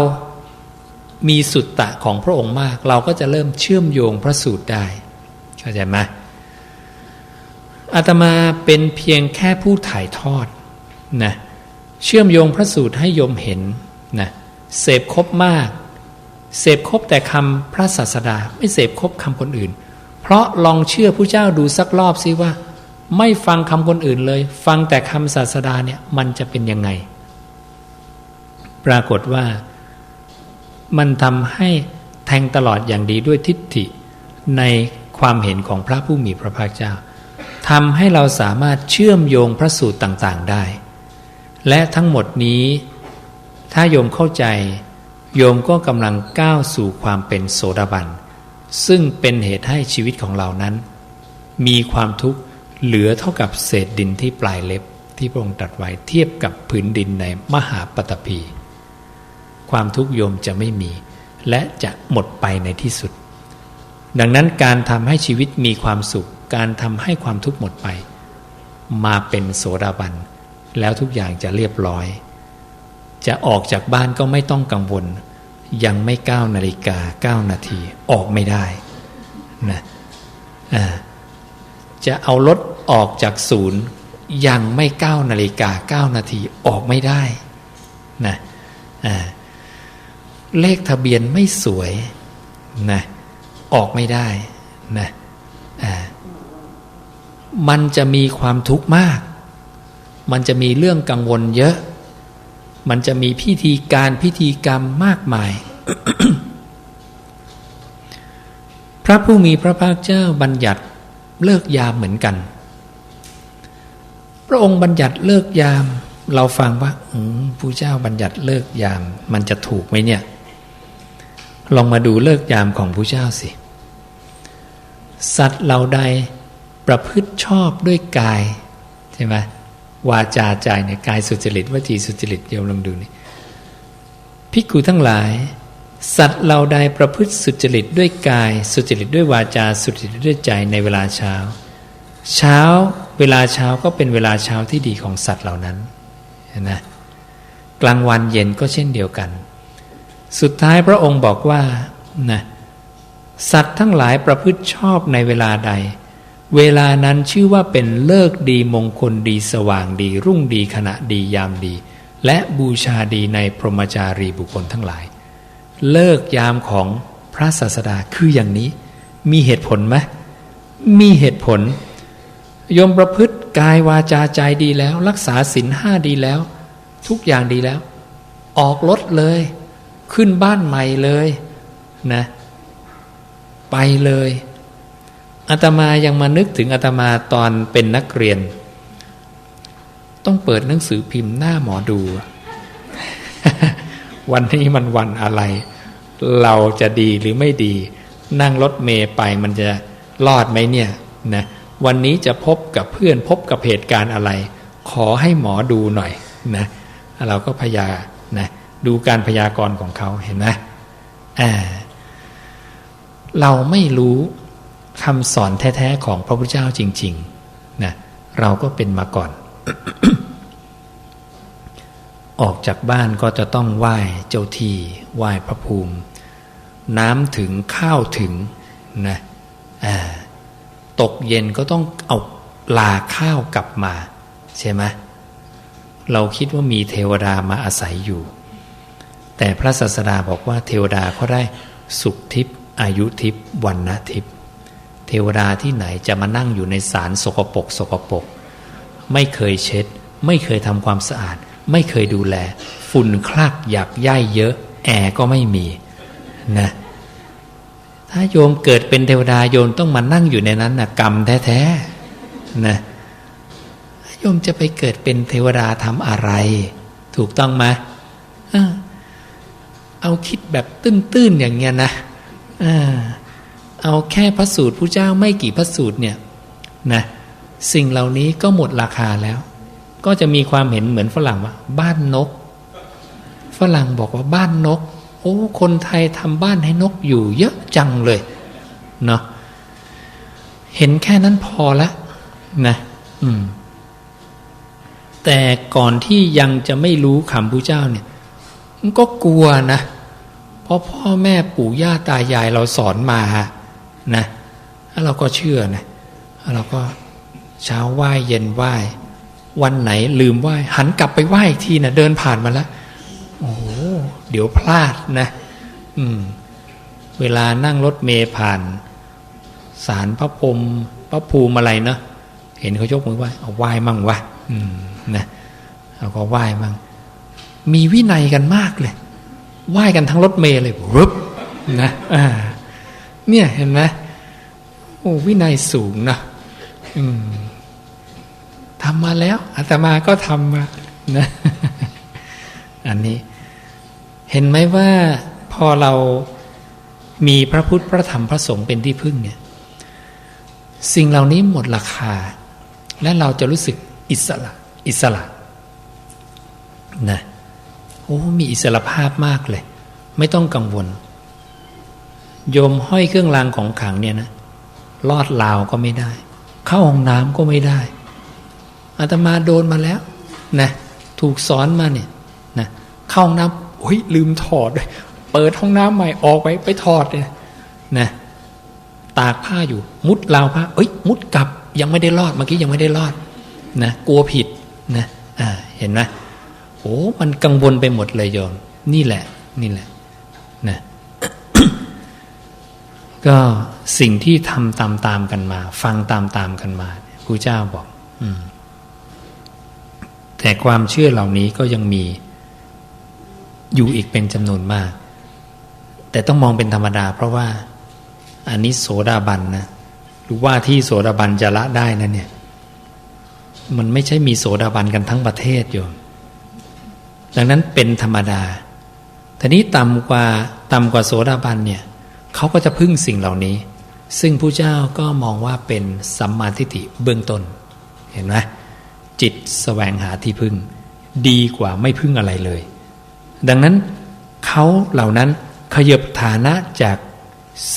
มีสุตตะของพระองค์มากเราก็จะเริ่มเชื่อมโยงพระสูตรได้เข้าใจไหมอาตมาเป็นเพียงแค่ผู้ถ่ายทอดนะเชื่อมโยงพระสูตรให้โยมเห็นนะเสพครบมากเสพครบแต่คำพระศาสดาไม่เสพครบคำคนอื่นเพราะลองเชื่อผู้เจ้าดูสักรอบสิว่าไม่ฟังคำคนอื่นเลยฟังแต่คำศาสดาเนี่ยมันจะเป็นยังไงปรากฏว่ามันทำให้แทงตลอดอย่างดีด้วยทิฏฐิในความเห็นของพระผู้มีพระภาคเจ้าทำให้เราสามารถเชื่อมโยงพระสูตรต่างๆได้และทั้งหมดนี้ถ้าโยมเข้าใจโยมก็กำลังก้าวสู่ความเป็นโสดาบันซึ่งเป็นเหตุให้ชีวิตของเรานั้นมีความทุกข์เหลือเท่ากับเศษดินที่ปลายเล็บที่พระองค์ตรัสไว้เทียบกับผืนดินในมหาปฐพีความทุกข์โยมจะไม่มีและจะหมดไปในที่สุดดังนั้นการทำให้ชีวิตมีความสุขการทำให้ความทุกข์หมดไปมาเป็นโสดาบันแล้วทุกอย่างจะเรียบร้อยจะออกจากบ้านก็ไม่ต้องกังวลยังไม่9 นาฬิกา 9 นาทีออกไม่ได้นะจะเอารถออกจากศูนย์ยังไม่9 นาฬิกา 9 นาทีออกไม่ได้นะ เลขทะเบียนไม่สวยนะออกไม่ได้นะมันจะมีความทุกข์มากมันจะมีเรื่องกังวลเยอะมันจะมีพิธีการพิธีกรรมมากมาย พระผู้มีพระภาคเจ้าบัญญัติเลิกยามเหมือนกันพระองค์บัญญัติเลิกยามเราฟังว่าพระเจ้าบัญญัติเลิกยามมันจะถูกไหมเนี่ยลองมาดูเลิกยามของพระเจ้าสิสัตว์เหล่าใดประพฤติชอบด้วยกายใช่ไหมวาจาใจเนี่ยกายสุจริตวจีสุจริตโยมลองดูนี่ภิกขุทั้งหลายสัตว์เหล่าใดประพฤติสุจริตด้วยกายสุจริตด้วยวาจาสุจริตด้วยใจในเวลาเช้าเวลาเช้าก็เป็นเวลาเช้าที่ดีของสัตว์เหล่านั้นนะกลางวันเย็นก็เช่นเดียวกันสุดท้ายพระองค์บอกว่านะสัตว์ทั้งหลายประพฤติชอบในเวลาใดเวลานั้นชื่อว่าเป็นเลิกดีมงคลดีสว่างดีรุ่งดีขณะดียามดีและบูชาดีในพรหมจารีบุคคลทั้งหลายเลิกยามของพระศาสดาคืออย่างนี้มีเหตุผลไหมมีเหตุผลโยมประพฤติกายวาจาใจดีแล้วรักษาศีลห้าดีแล้วทุกอย่างดีแล้วออกรถเลยขึ้นบ้านใหม่เลยนะไปเลยอาตมายังมานึกถึงอาตมาตอนเป็นนักเรียนต้องเปิดหนังสือพิมพ์หน้าหมอดู วันนี้มันวันอะไรเราจะดีหรือไม่ดีนั่งรถเมล์ไปมันจะรอดไหมเนี่ยนะวันนี้จะพบกับเพื่อนพบกับเหตุการณ์อะไรขอให้หมอดูหน่อยนะเราก็พยานะดูการพยากรณ์ของเขาเห็นไหมเราไม่รู้คำสอนแท้ๆของพระพุทธเจ้าจริงๆนะเราก็เป็นมาก่อน ออกจากบ้านก็จะต้องไหว้เจ้าที่ไหว้พระภูมิน้ำถึงข้าวถึงนะตกเย็นก็ต้องเอาลาข้าวกลับมาใช่ไหมเราคิดว่ามีเทวดามาอาศัยอยู่แต่พระศาสดาบอกว่าเทวดาเขาได้สุขทิพย์อายุทิพย์วรรณทิพย์เทวดาที่ไหนจะมานั่งอยู่ในศาลสกปรกไม่เคยเช็ดไม่เคยทำความสะอาดไม่เคยดูแลฝุ่นคลักหยักย่ายเยอะแอร์ก็ไม่มีนะถ้าโยมเกิดเป็นเทวดาโยมต้องมานั่งอยู่ในนั้นนะกรรมแท้ๆนะโยมจะไปเกิดเป็นเทวดาทำอะไรถูกต้องไหมเอาคิดแบบตื้นๆอย่างเงี้ยนะเอาแค่พระสูตรพระเจ้าไม่กี่พระสูตรเนี่ยนะสิ่งเหล่านี้ก็หมดราคาแล้วก็จะมีความเห็นเหมือนฝรั่งว่าบ้านนกฝรั่งบอกว่าบ้านนกโอ้คนไทยทำบ้านให้นกอยู่เยอะจังเลยเนาะเห็นแค่นั้นพอละนะแต่ก่อนที่ยังจะไม่รู้คำพระเจ้าเนี่ยมันก็กลัวนะเพราะพ่อแม่ปู่ย่าตายายเราสอนมานะแล้วเราก็เชื่อนะแล้วเราก็เช้าไหว้เย็นไหว้วันไหนลืมไหว้หันกลับไปไหว้อีกทีนะเดินผ่านมาแล้วโอ้โหเดี๋ยวพลาดนะเวลานั่งรถเมล์ผ่านศาลพระพรหมพระภูมิอะไรนะเห็นเขายกมือไหว้เอาไหว้มั่งวะนะเราก็ไหว้มั่งมีวินัยกันมากเลยไหว้กันทั้งรถเมล์เลยรึบนะเนี่ยเห็นไหมโอ้วินัยสูงนะทำมาแล้วอาตมาก็ทำมานะอันนี้เห็นไหมว่าพอเรามีพระพุทธพระธรรมพระสงฆ์เป็นที่พึ่งเนี่ยสิ่งเหล่านี้หมดราคาและเราจะรู้สึกอิสระนะโอ้มีอิสรภาพมากเลยไม่ต้องกังวลโยมห้อยเครื่องรางของขลังเนี่ยนะลอดราวก็ไม่ได้เข้าห้องน้ำก็ไม่ได้อาตมาโดนมาแล้วนะถูกสอนมาเนี่ยนะเข้าห้องน้ำโอ้ยลืมถอดเลยเปิดห้องน้ำใหม่ออกไปถอดเนี่ยนะตากผ้าอยู่มุดราวผ้ามุดกลับยังไม่ได้รอดเมื่อกี้ยังไม่ได้รอดนะกลัวผิดนะเห็นไหมโอ้มันกังวลไปหมดเลยโยมนี่แหละ ก็สิ่งที่ทำตามกันมาฟังตามกันมาพระเจ้าบอกแต่ความเชื่อเหล่านี้ก็ยังมีอยู่อีกเป็นจำนวนมากแต่ต้องมองเป็นธรรมดาเพราะว่าอันนี้โสดาบันนะหรือว่าที่โสดาบันจะละได้นั่นเนี่ยมันไม่ใช่มีโสดาบันกันทั้งประเทศโยมดังนั้นเป็นธรรมดาทีนี้ต่ำกว่าโสดาบันเนี่ยเขาก็จะพึ่งสิ่งเหล่านี้ซึ่งพระเจ้าก็มองว่าเป็นสัมมาทิฏฐิเบื้องต้นเห็นไหมจิตแสวงหาที่พึ่งดีกว่าไม่พึ่งอะไรเลยดังนั้นเขาเหล่านั้นขยับฐานะจาก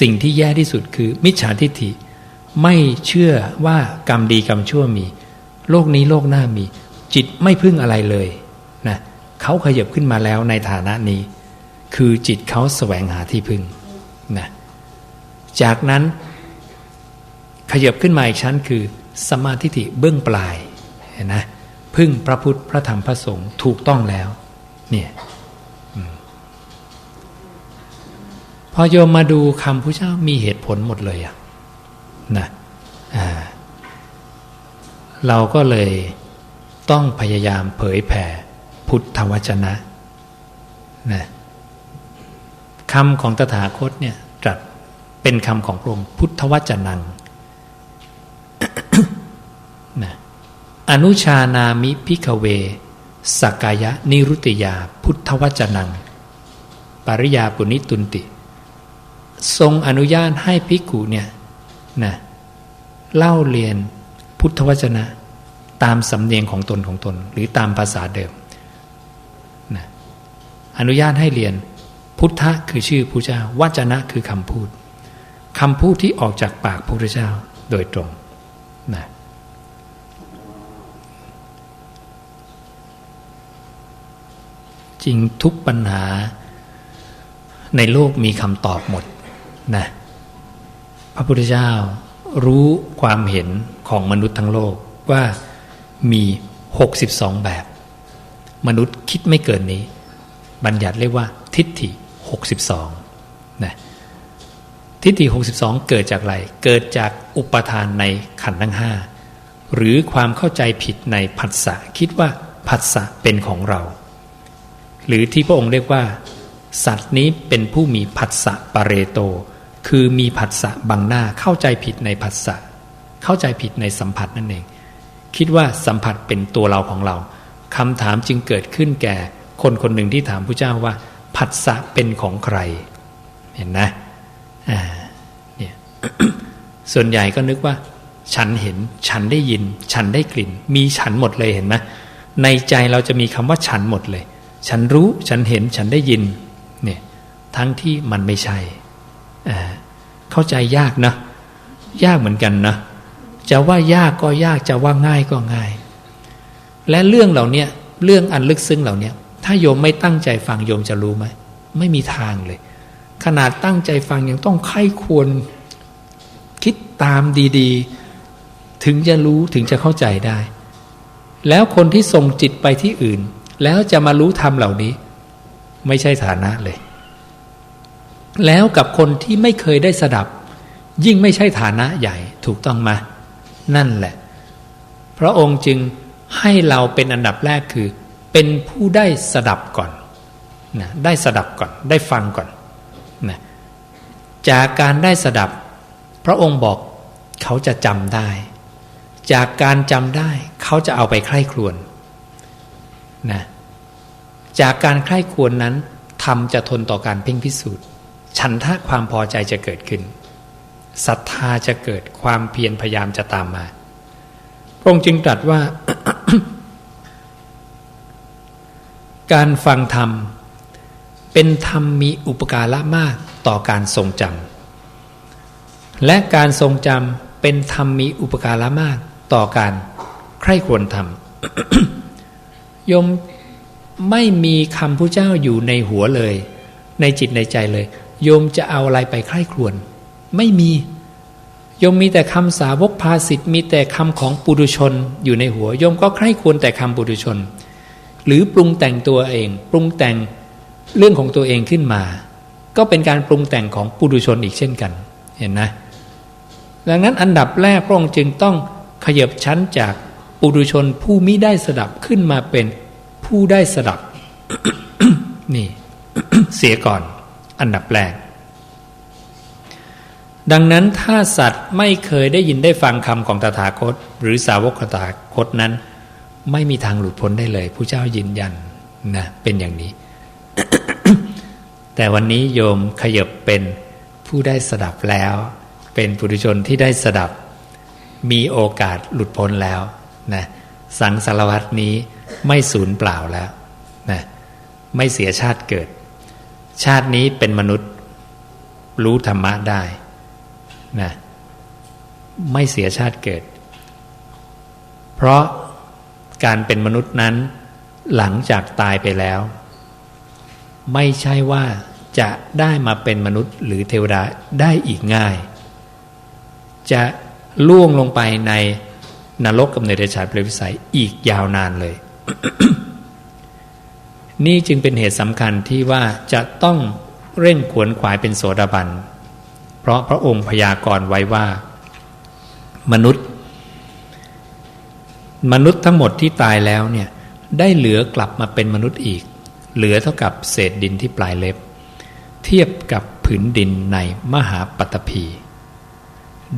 สิ่งที่แย่ที่สุดคือมิจฉาทิฏฐิไม่เชื่อว่ากรรมดีกรรมชั่วมีโลกนี้โลกหน้ามีจิตไม่พึ่งอะไรเลยนะเขาขยับขึ้นมาแล้วในฐานะนี้คือจิตเขาแสวงหาที่พึ่งนะจากนั้นขยับขึ้นมาอีกชั้นคือสัมมาทิฏฐิเบื้องปลายเห็นนะพึ่งพระพุทธพระธรรมพระสงฆ์ถูกต้องแล้วเนี่ยพอโยมมาดูคำพระเจ้ามีเหตุผลหมดเลยนะเราก็เลยต้องพยายามเผยแผ่พุทธวจนะนะคำของตถาคตเนี่ยตรัสเป็นคำของพระองค์พุทธวจนัง นะอนุชานามิภิกขเวสักกายะนิรุตติยาพุทธวจนังปริยาปุณิตุนติทรงอนุญาตให้ภิกขุเนี่ยนะเล่าเรียนพุทธวจนะตามสำเนียงของตนหรือตามภาษาเดิมนะอนุญาตให้เรียนพุทธะคือชื่อพระเจ้าวจนะคือคำพูดที่ออกจากปากพระพุทธเจ้าโดยตรงนะจริงทุกปัญหาในโลกมีคำตอบหมดนะพระพุทธเจ้ารู้ความเห็นของมนุษย์ทั้งโลกว่ามี62แบบมนุษย์คิดไม่เกินนี้บัญญัติเรียกว่าทิฏฐิ62นะทิฏฐิ62เกิดจากอะไรเกิดจากอุปทานในขันธ์ทั้ง5หรือความเข้าใจผิดในผัสสะคิดว่าผัสสะเป็นของเราหรือที่พระองค์เรียกว่าสัตว์นี้เป็นผู้มีผัสสะปะเรโตคือมีผัสสะบังหน้าเข้าใจผิดในผัสสะเข้าใจผิดในสัมผัสนั่นเองคิดว่าสัมผัสเป็นตัวเราของเราคำถามจึงเกิดขึ้นแก่คนหนึ่งที่ถามพระเจ้าว่าผัสสะเป็นของใครเห็นนะเนี่ย ส่วนใหญ่ก็นึกว่าฉันเห็นฉันได้ยินฉันได้กลิ่นมีฉันหมดเลยเห็นไหมในใจเราจะมีคำว่าฉันหมดเลยฉันรู้ฉันเห็นฉันได้ยินเนี่ยทั้งที่มันไม่ใช่เข้าใจยากนะยากเหมือนกันนะจะว่ายากก็ยากจะว่าง่ายก็ง่ายและเรื่องเหล่านี้เรื่องอันลึกซึ้งเหล่านี้ถ้าโยมไม่ตั้งใจฟังโยมจะรู้ไหมไม่มีทางเลยขนาดตั้งใจฟังยังต้องใคร่ควรคิดตามดีๆถึงจะรู้ถึงจะเข้าใจได้แล้วคนที่ส่งจิตไปที่อื่นแล้วจะมารู้ธรรมเหล่านี้ไม่ใช่ฐานะเลยแล้วกับคนที่ไม่เคยได้สดับยิ่งไม่ใช่ฐานะใหญ่ถูกต้องไหมนั่นแหละพระองค์จึงให้เราเป็นอันดับแรกคือเป็นผู้ได้สดับก่อนนะได้สดับก่อนได้ฟังก่อนนะจากการได้สดับพระองค์บอกเขาจะจำได้จากการจำได้เขาจะเอาไปใคร่ครวญนะจากการใคร่ครวญนั้นธรรมจะทนต่อการเพ่งพิสูจน์ฉันทะความพอใจจะเกิดขึ้นศรัทธาจะเกิดความเพียรพยายามจะตามมาพระองค์จึงตรัสว่า การฟังธรรมเป็นธรรมมีอุปการะมากต่อการทรงจำและการทรงจำเป็นธรรมมีอุปการะมากต่อการใคร่ครวญธรรม โยมไม่มีคำพระเจ้าอยู่ในหัวเลยในจิตในใจเลยโยมจะเอาอะไรไปใคร่ครวญไม่มีโยมมีแต่คำสาวกภาษิตมีแต่คำของปุถุชนอยู่ในหัวโยมก็ใคร่ครวญแต่คำปุถุชนหรือปรุงแต่งตัวเองปรุงแต่งเรื่องของตัวเองขึ้นมาก็เป็นการปรุงแต่งของปุถุชนอีกเช่นกัน เห็นนะดังนั้นอันดับแรกพระองค์จึงต้องขยับชั้นจากปุถุชนผู้มิได้สดับขึ้นมาเป็นผู้ได้สดับ นี่ เสียก่อนอันดับแรกดังนั้นถ้าสัตว์ไม่เคยได้ยินได้ฟังคำของตถาคตหรือสาวกตถาคตนั้นไม่มีทางหลุดพ้นได้เลยผู้เจ้ายืนยันนะเป็นอย่างนี้ แต่วันนี้โยมขยับเป็นผู้ได้สดับแล้วเป็นปุถุชนที่ได้สดับมีโอกาสหลุดพ้นแล้วนะสังสารวัฏนี้ไม่สูญเปล่าแล้วนะไม่เสียชาติเกิดชาตินี้เป็นมนุษย์รู้ธรรมะได้นะไม่เสียชาติเกิดเพราะการเป็นมนุษย์นั้นหลังจากตายไปแล้วไม่ใช่ว่าจะได้มาเป็นมนุษย์หรือเทวดาได้อีกง่ายจะล่วงลงไปในนรกกับเนรเดชฉานเปรตวิสัยอีกยาวนานเลย นี่จึงเป็นเหตุสำคัญที่ว่าจะต้องเร่งขวนขวายเป็นโสดาบันเพราะพระองค์พยากรณ์ไว้ว่ามนุษย์ทั้งหมดที่ตายแล้วเนี่ยได้เหลือกลับมาเป็นมนุษย์อีกเหลือเท่ากับเศษดินที่ปลายเล็บเทียบกับผืนดินในมหาปัตตภี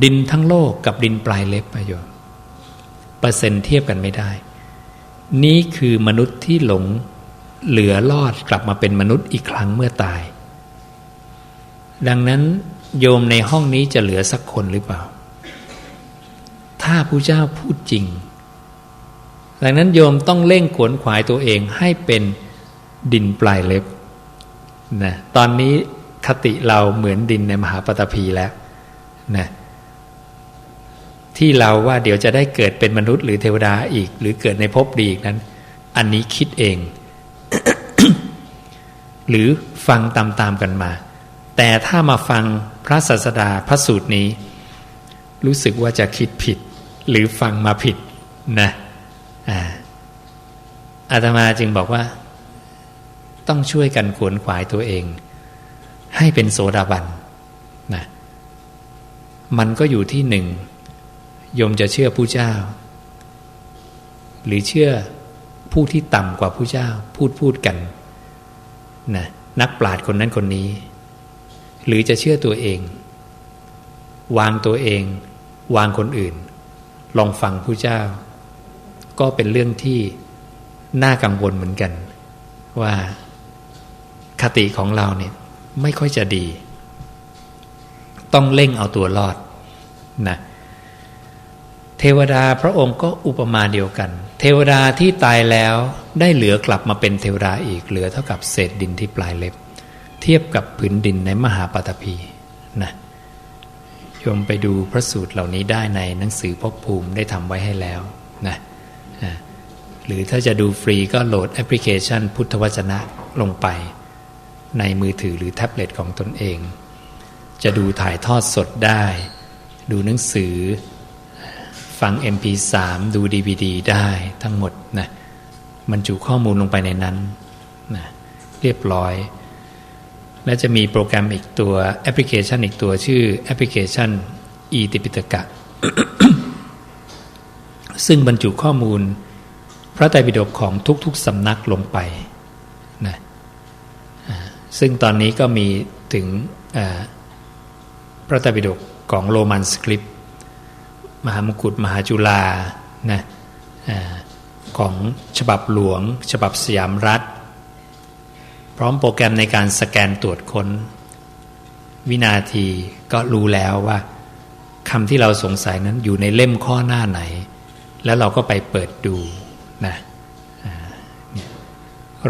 ดินทั้งโลกกับดินปลายเล็บประโยชน์เปอร์เซ็นต์เทียบกันไม่ได้นี่คือมนุษย์ที่หลงเหลือรอดกลับมาเป็นมนุษย์อีกครั้งเมื่อตายดังนั้นโยมในห้องนี้จะเหลือสักคนหรือเปล่าถ้าพระเจ้าพูดจริงดังนั้นโยมต้องเร่งขวนขวายตัวเองให้เป็นดินปลายเล็บนะตอนนี้คติเราเหมือนดินในมหาปัตตภีแล้วนะที่เราว่าเดี๋ยวจะได้เกิดเป็นมนุษย์หรือเทวดาอีกหรือเกิดในภพดีอีกนั้นอันนี้คิดเอง หรือฟังตามๆกันมาแต่ถ้ามาฟังพระศาสดาพระสูตรนี้รู้สึกว่าจะคิดผิดหรือฟังมาผิดนะอาตมาจึงบอกว่าต้องช่วยกันขวนขวายตัวเองให้เป็นโสดาบันนะมันก็อยู่ที่หนึ่งโยมจะเชื่อผู้เจ้าหรือเชื่อผู้ที่ต่ำกว่าผู้เจ้าพูดกันนะนักปราชญ์คนนั้นคนนี้หรือจะเชื่อตัวเองวางตัวเองวางคนอื่นลองฟังผู้เจ้าก็เป็นเรื่องที่น่ากังวลเหมือนกันว่าคติของเราเนี่ยไม่ค่อยจะดีต้องเร่งเอาตัวรอดนะเทวดาพระองค์ก็อุปมาเดียวกันเทวดาที่ตายแล้วได้เหลือกลับมาเป็นเทวดาอีกเหลือเท่ากับเศษดินที่ปลายเล็บเทียบกับผืนดินในมหาปัตตภีนะโยมไปดูพระสูตรเหล่านี้ได้ในหนังสือภพภูมิได้ทำไว้ให้แล้วนะหรือถ้าจะดูฟรีก็โหลดแอปพลิเคชันพุทธวจนะลงไปในมือถือหรือแท็บเล็ตของตนเองจะดูถ่ายทอดสดได้ดูหนังสือฟัง MP3 ดู DVD ได้ทั้งหมดนะบรรจุข้อมูลลงไปในนั้นนะเรียบร้อยและจะมีโปรแกรมอีกตัวแอปพลิเคชันอีกตัวชื่อแอปพลิเคชัน ติปิฎกะ ซึ่งบรรจุข้อมูลพระไตรปิฎกของทุกๆสำนักลงไปนะซึ่งตอนนี้ก็มีถึงพระไตรปิฎกของโรมันสคริปต์มหามกุฏมหาจุฬานะของฉบับหลวงฉบับสยามรัฐพร้อมโปรแกรมในการสแกนตรวจค้นวินาทีก็รู้แล้วว่าคำที่เราสงสัยนั้นอยู่ในเล่มข้อหน้าไหนแล้วเราก็ไปเปิดดูนะ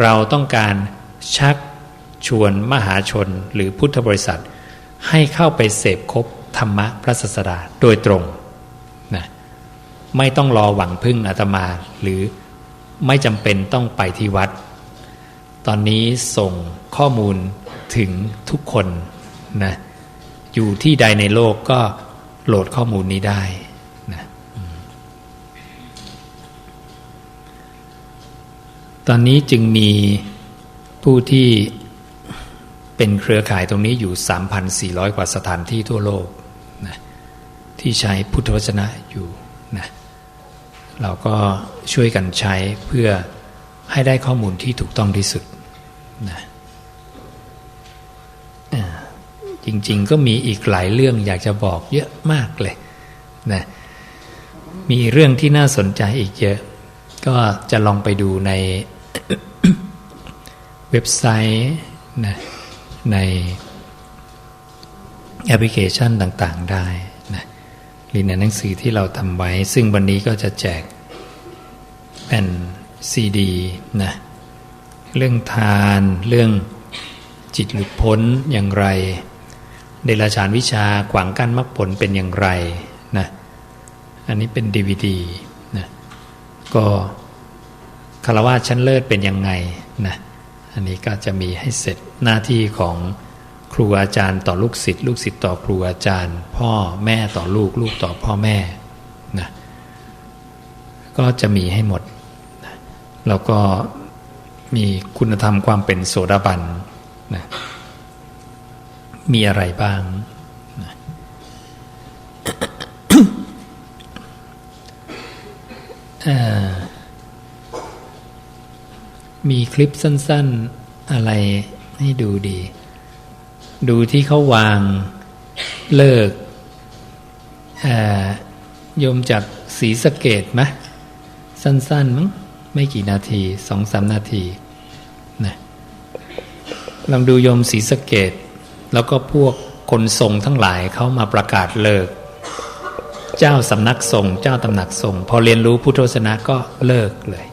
เราต้องการชักชวนมหาชนหรือพุทธบริษัทให้เข้าไปเสพคบธรรมะพระศาสดาโดยตรงนะไม่ต้องรอหวังพึ่งอาตมาหรือไม่จำเป็นต้องไปที่วัดตอนนี้ส่งข้อมูลถึงทุกคนนะอยู่ที่ใดในโลกก็โหลดข้อมูลนี้ได้นะตอนนี้จึงมีผู้ที่เป็นเครือข่ายตรงนี้อยู่ 3,400 กว่าสถานที่ทั่วโลก ที่ใช้พุทธวจนะอยู่นะเราก็ช่วยกันใช้เพื่อให้ได้ข้อมูลที่ถูกต้องที่สุดนะจริงๆก็มีอีกหลายเรื่องอยากจะบอกเยอะมากเลยนะมีเรื่องที่น่าสนใจอีกเยอะก็จะลองไปดูใน เว็บไซต์นะในแอปพลิเคชันต่างๆได้นะหรือในหนังสือที่เราทำไว้ซึ่งวันนี้ก็จะแจกเป็นซีดีนะเรื่องทานเรื่องจิตหลุดพ้นอย่างไรเดรัจฉานวิชาขวางกั้นมรรคผลเป็นอย่างไรนะอันนี้เป็น DVD นะก็คฤหัสถ์ชั้นเลิศเป็นยังไงนะอันนี้ก็จะมีให้เสร็จหน้าที่ของครูอาจารย์ต่อลูกศิษย์ลูกศิษย์ต่อครูอาจารย์พ่อแม่ต่อลูกลูกต่อพ่อแม่นะก็จะมีให้หมดนะแล้วก็มีคุณธรรมความเป็นโสดาบันนะมีอะไรบ้างนะมีคลิปสั้นๆอะไรให้ดูดีดูที่เขาวางเลิกโยมจากศรีสะเกษไหมสั้นๆมั้งไม่กี่นาที 2-3 นาทีนะลองดูโยมศรีสะเกษแล้วก็พวกคนทรงทั้งหลายเขามาประกาศเลิกเจ้าสำนักทรงเจ้าตำหนักทรงพอเรียนรู้พุทธวจนะก็เลิกเลย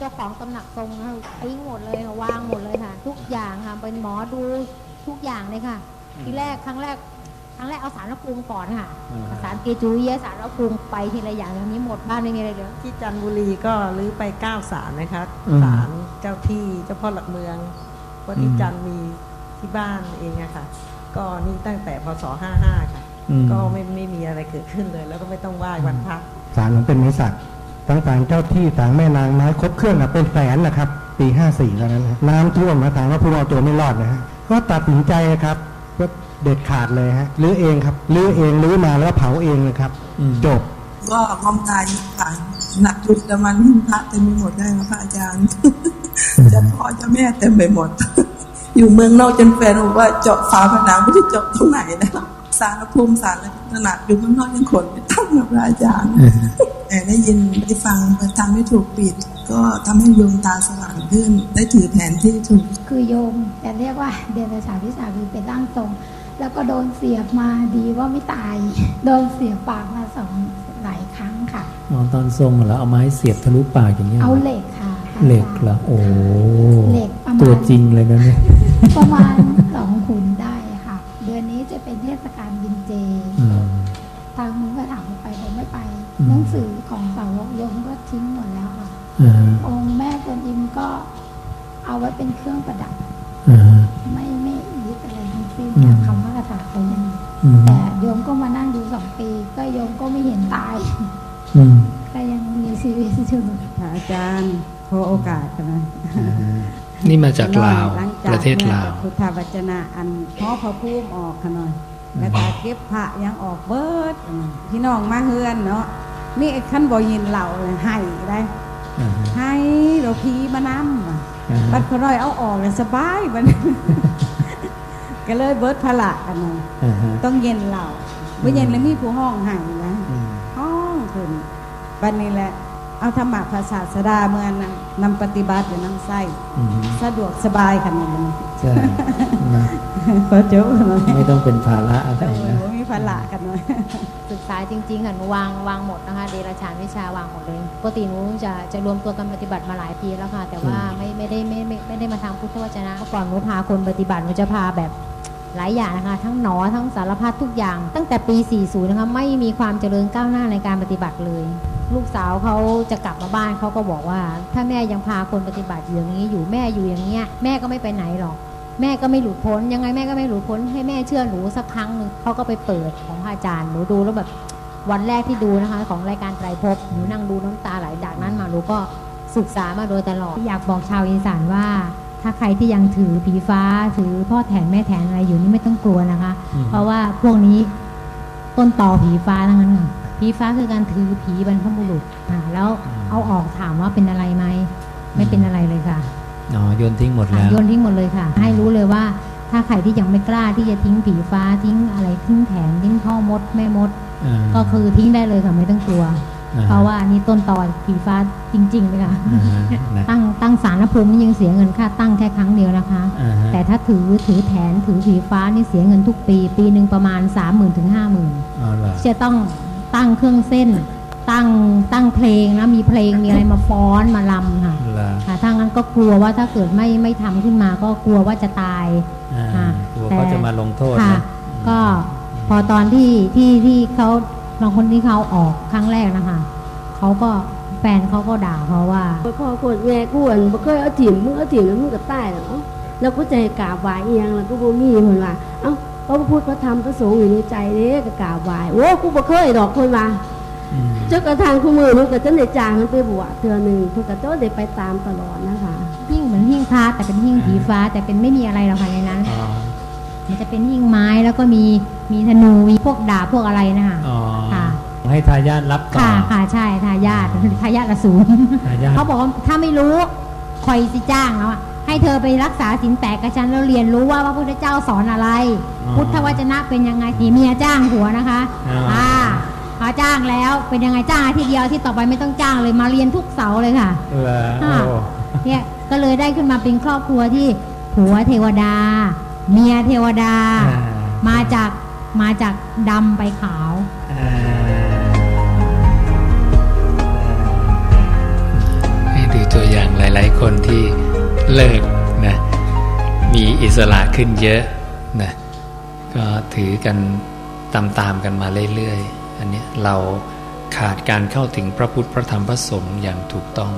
เจ้าของตำหนักทรงทิ้งหมดเลยค่ะวางหมดเลยค่ะทุกอย่างค่ะเป็นหมอดูทุกอย่างเลยค่ะทีแรกครั้งแรกเอาสารพระภูมิก่อนค่ะสารเกจูเยสารพระภูมิไปทีละอย่างอย่างนี้หมดบ้านไม่มีอะไรเหลือที่จันทบุรีก็รื้อไป9ศาลนะคะศาลเจ้าที่เจ้าพ่อหลักเมืองเพราะที่จันมีที่บ้านเองอะค่ะก็นี่ตั้งแต่พศ55ค่ะก็ไม่มีอะไรเกิดขึ้นเลยแล้วก็ไม่ต้องไหว้วันพระศาลมันเป็นไม้สักต่างๆเจ้าที่ต่างแม่นางไม้ครบเครื่องเป็นแสนนะครับปี54แล้วนั้นน้ำท่วมนะต่างว่าพวกเราตัวไม่รอดนะฮะก็ตัดสินใจครับก็เด็ดขาดเลยฮะรื้อเองครับรื้อเองรื้อมาแล้วเผาเองเลยครับจบก็งอมตายค่ะหนักจุดแต่มันพระเต็มไปหมดได้พระอาจารย์เจ้าพ่อเจ้าแม่เต็มไปหมดอยู่เมืองนอกจนแฟนบอกว่าเจาะฝาผนังไม่ได้เจาะตรงไหนนะสารภูมิสารขนาดอยู่เมืองนอกยังขนไปตั้งกับพระอาจารย์แต่ได้ยินได้ฟังทำให้ถูกปิดก็ทำให้โยมตาสว่างขึ้นได้ถือแผนที่ถูกคือโยมแต่เรียกว่าเดรัจฉานวิชาคือเป็นร่างทรงแล้วก็โดนเสียบมาดีว่าไม่ตายโดนเสียบปากมาหลายครั้งค่ะตอนทรงเหรอเอาไม้เสียบทะลุปากอย่างเงี้ยเอาเหล็กค่ะเหล็กเหรอโอ้เหล็กประมาณตัวจริงเลยนะเนี่ยประมาณ2 หุ่นได้ค่ะเดือนนี้จะเป็นเทศกาลกินเจทางนู้นก็ถามไปผมไม่ไปหนังสือของสาวกโยมก็ทิ้งหมดแล้วค่ะองค์แม่กวนอิมก็เอาไว้เป็นเครื่องประดับไม่ยึดอะไรทั้งสิ้นคำว่าคาถาเขายังแต่โยมก็มานั่งดู2 ปีก็โยมก็ไม่เห็นตายก็ยังมีชีวิตอยู่อาจารย์ขอโอกาสกันนะนี่มาจากลาวประเทศลาวพุทธวจนะอันพ่อพระภูมิออกขน่อยแล้วก็เก็บพระยังออกเบิดพี่น้องมาเฮือนเนาะนี่ขั้นบ่ยินเหล่าให้ได้ให้เราพีมาน้ำบัดคนร้อยเอาออกเลยสบายบัดก็เลยเบิดพละกันเนาะต้องเย็นเหล่าเมื่อเย็นแล้วมีผู้ห้องให้นะห้องขึ้นบัดนี้แหละเอาธรรมะภาษาสดาเมื่อนำปฏิบัติหรือนำไส้สะดวกสบายกันเลยใช่พอเจ้าไม่ต้องเป็นภาระอะไรนะไม่มีภาระกันเลยศึกษาจริงๆค่ะหนูวางหมดนะคะเดรัจฉานวิชาวางหมดเลยปกติหนูจะรวมตัวกันปฏิบัติมาหลายปีแล้วค่ะแต่ว่าไม่ได้มาทางพุทธวจนะก่อนหนูพาคนปฏิบัติหนูจะพาแบบหลายอย่างนะคะทั้งหนอทั้งสารพัดทุกอย่างตั้งแต่ปี40นะคะไม่มีความเจริญก้าวหน้าในการปฏิบัติเลยลูกสาวเขาจะกลับมาบ้านเขาก็บอกว่าถ้าแม่ยังพาคนปฏิบัติอย่างนี้อยู่แม่อยู่อย่างเงี้ยแม่ก็ไม่ไปไหนหรอกแม่ก็ไม่หลุดพ้นยังไงแม่ก็ไม่หลุดพ้นให้แม่เชื่อหนูสักครั้งนึงเขาก็ไปเปิดของพระอาจารย์หนูดูแล้วแบบ วันแรกที่ดูนะคะของรายการไตรภพหนูนั่งดูน้ำตาไหลจากนั้นมาหนูก็ศึกษามาโดยตลอดอยากบอกชาวอีสานว่าถ้าใครที่ยังถือผีฟ้าถือพ่อแถนแม่แถนอะไรอยู่นี่ไม่ต้องกลัวนะคะ เพราะว่าพวกนี้ต้นตอผีฟ้าทั้งนั้นค่ะผีฟ้าคือการถือผีบรรพบุรุษแล้วเอาออกถามว่าเป็นอะไรไหมไม่เป็นอะไรเลยค่ะโยนทิ้งหมดแล้วโยนทิ้งหมดเลยค่ะให้รู้เลยว่าถ้าใครที่ยังไม่กล้าที่จะทิ้งผีฟ้าทิ้งอะไรทิ้งแถนทิ้งพ่อมดแม่มดก็คือทิ้งได้เลยค่ะไม่ต้องกลัวเพราะว่าอันนี้ต้นตอผีฟ้าจริงๆเลยค่ะตั้งศาลภูมินี่ยังเสียเงินค่าตั้งแค่ครั้งเดียวนะคะแต่ถ้าถือแถนถือผีฟ้านี่เสียเงินทุกปีหนึ่งประมาณ 30,000 ถึง 50,000จะต้องตั้งเครื่องเส้นตั้งเพลงนะมีเพลงมีอะไรมาฟ้อนมาลำค่ะถ้างั้นก็กลัวว่าถ้าเกิดไม่ทำขึ้นมาก็กลัวว่าจะตายกลัวเขาจะมาลงโทษนะก็พอตอนที่เขาบางคนที่เขาออกครั้งแรกนะคะเขาก็แฟนเขาก็ด่าเพราะว่าพ่อคนแม่กูอันบ่เคยเอาถิ่มมึงเอาถิ่มแล้วมึงก็ตายแล้วแล้วก็ใจกราบไหว้เอียงแล้วก็บ่มีเพิ่นว่าเอ้าพระพุทธพระธรรมพระสงฆ์อยู่ในใจเด้ก็กราบไหว้โอ้กูบ่เคยดอกเพิ่นว่าจนกระทั่งคู่มือมันก็จะได้จ้างมันไปบวชเทื่อนึงเพิ่นก็จะได้ไปตามตลอดนะคะหิ้งเหมือนหิ้งพระแต่เป็นหิ้งผีฟ้าแต่เป็นไม่มีอะไรหรอกค่ะในนั้นมันจะเป็นหิ้งไม้แล้วก็มีธนูมีพวกดาบพวกอะไรนะคะค่ะให้ทายาทรับต่อค่ะใช่ทายาทอสูรเขาบอกว่าถ้าไม่รู้คอยสิจ้างแล้วให้เธอไปรักษาศีลแปดกับฉันแล้วเรียนรู้ว่าพระพุทธเจ้าสอนอะไรพุทธวจนะเป็นยังไงเมียจ้างผัวนะคะพอจ้างแล้วเป็นยังไงจ้างทีเดียวที่ต่อไปไม่ต้องจ้างเลยมาเรียนทุกเสาร์เลยค่ะเนี่ยก็เลยได้ขึ้นมาเป็นครอบครัวที่ผัวเทวดาเมียเทวดามาจากดำไปขาวให้ดูตัวอย่างหลายๆคนที่เลิกนะมีอิสระขึ้นเยอะนะก็ถือกันตามกันมาเรื่อยๆอันนี้เราขาดการเข้าถึงพระพุทธพระธรรมพระสงฆ์อย่างถูกต้อง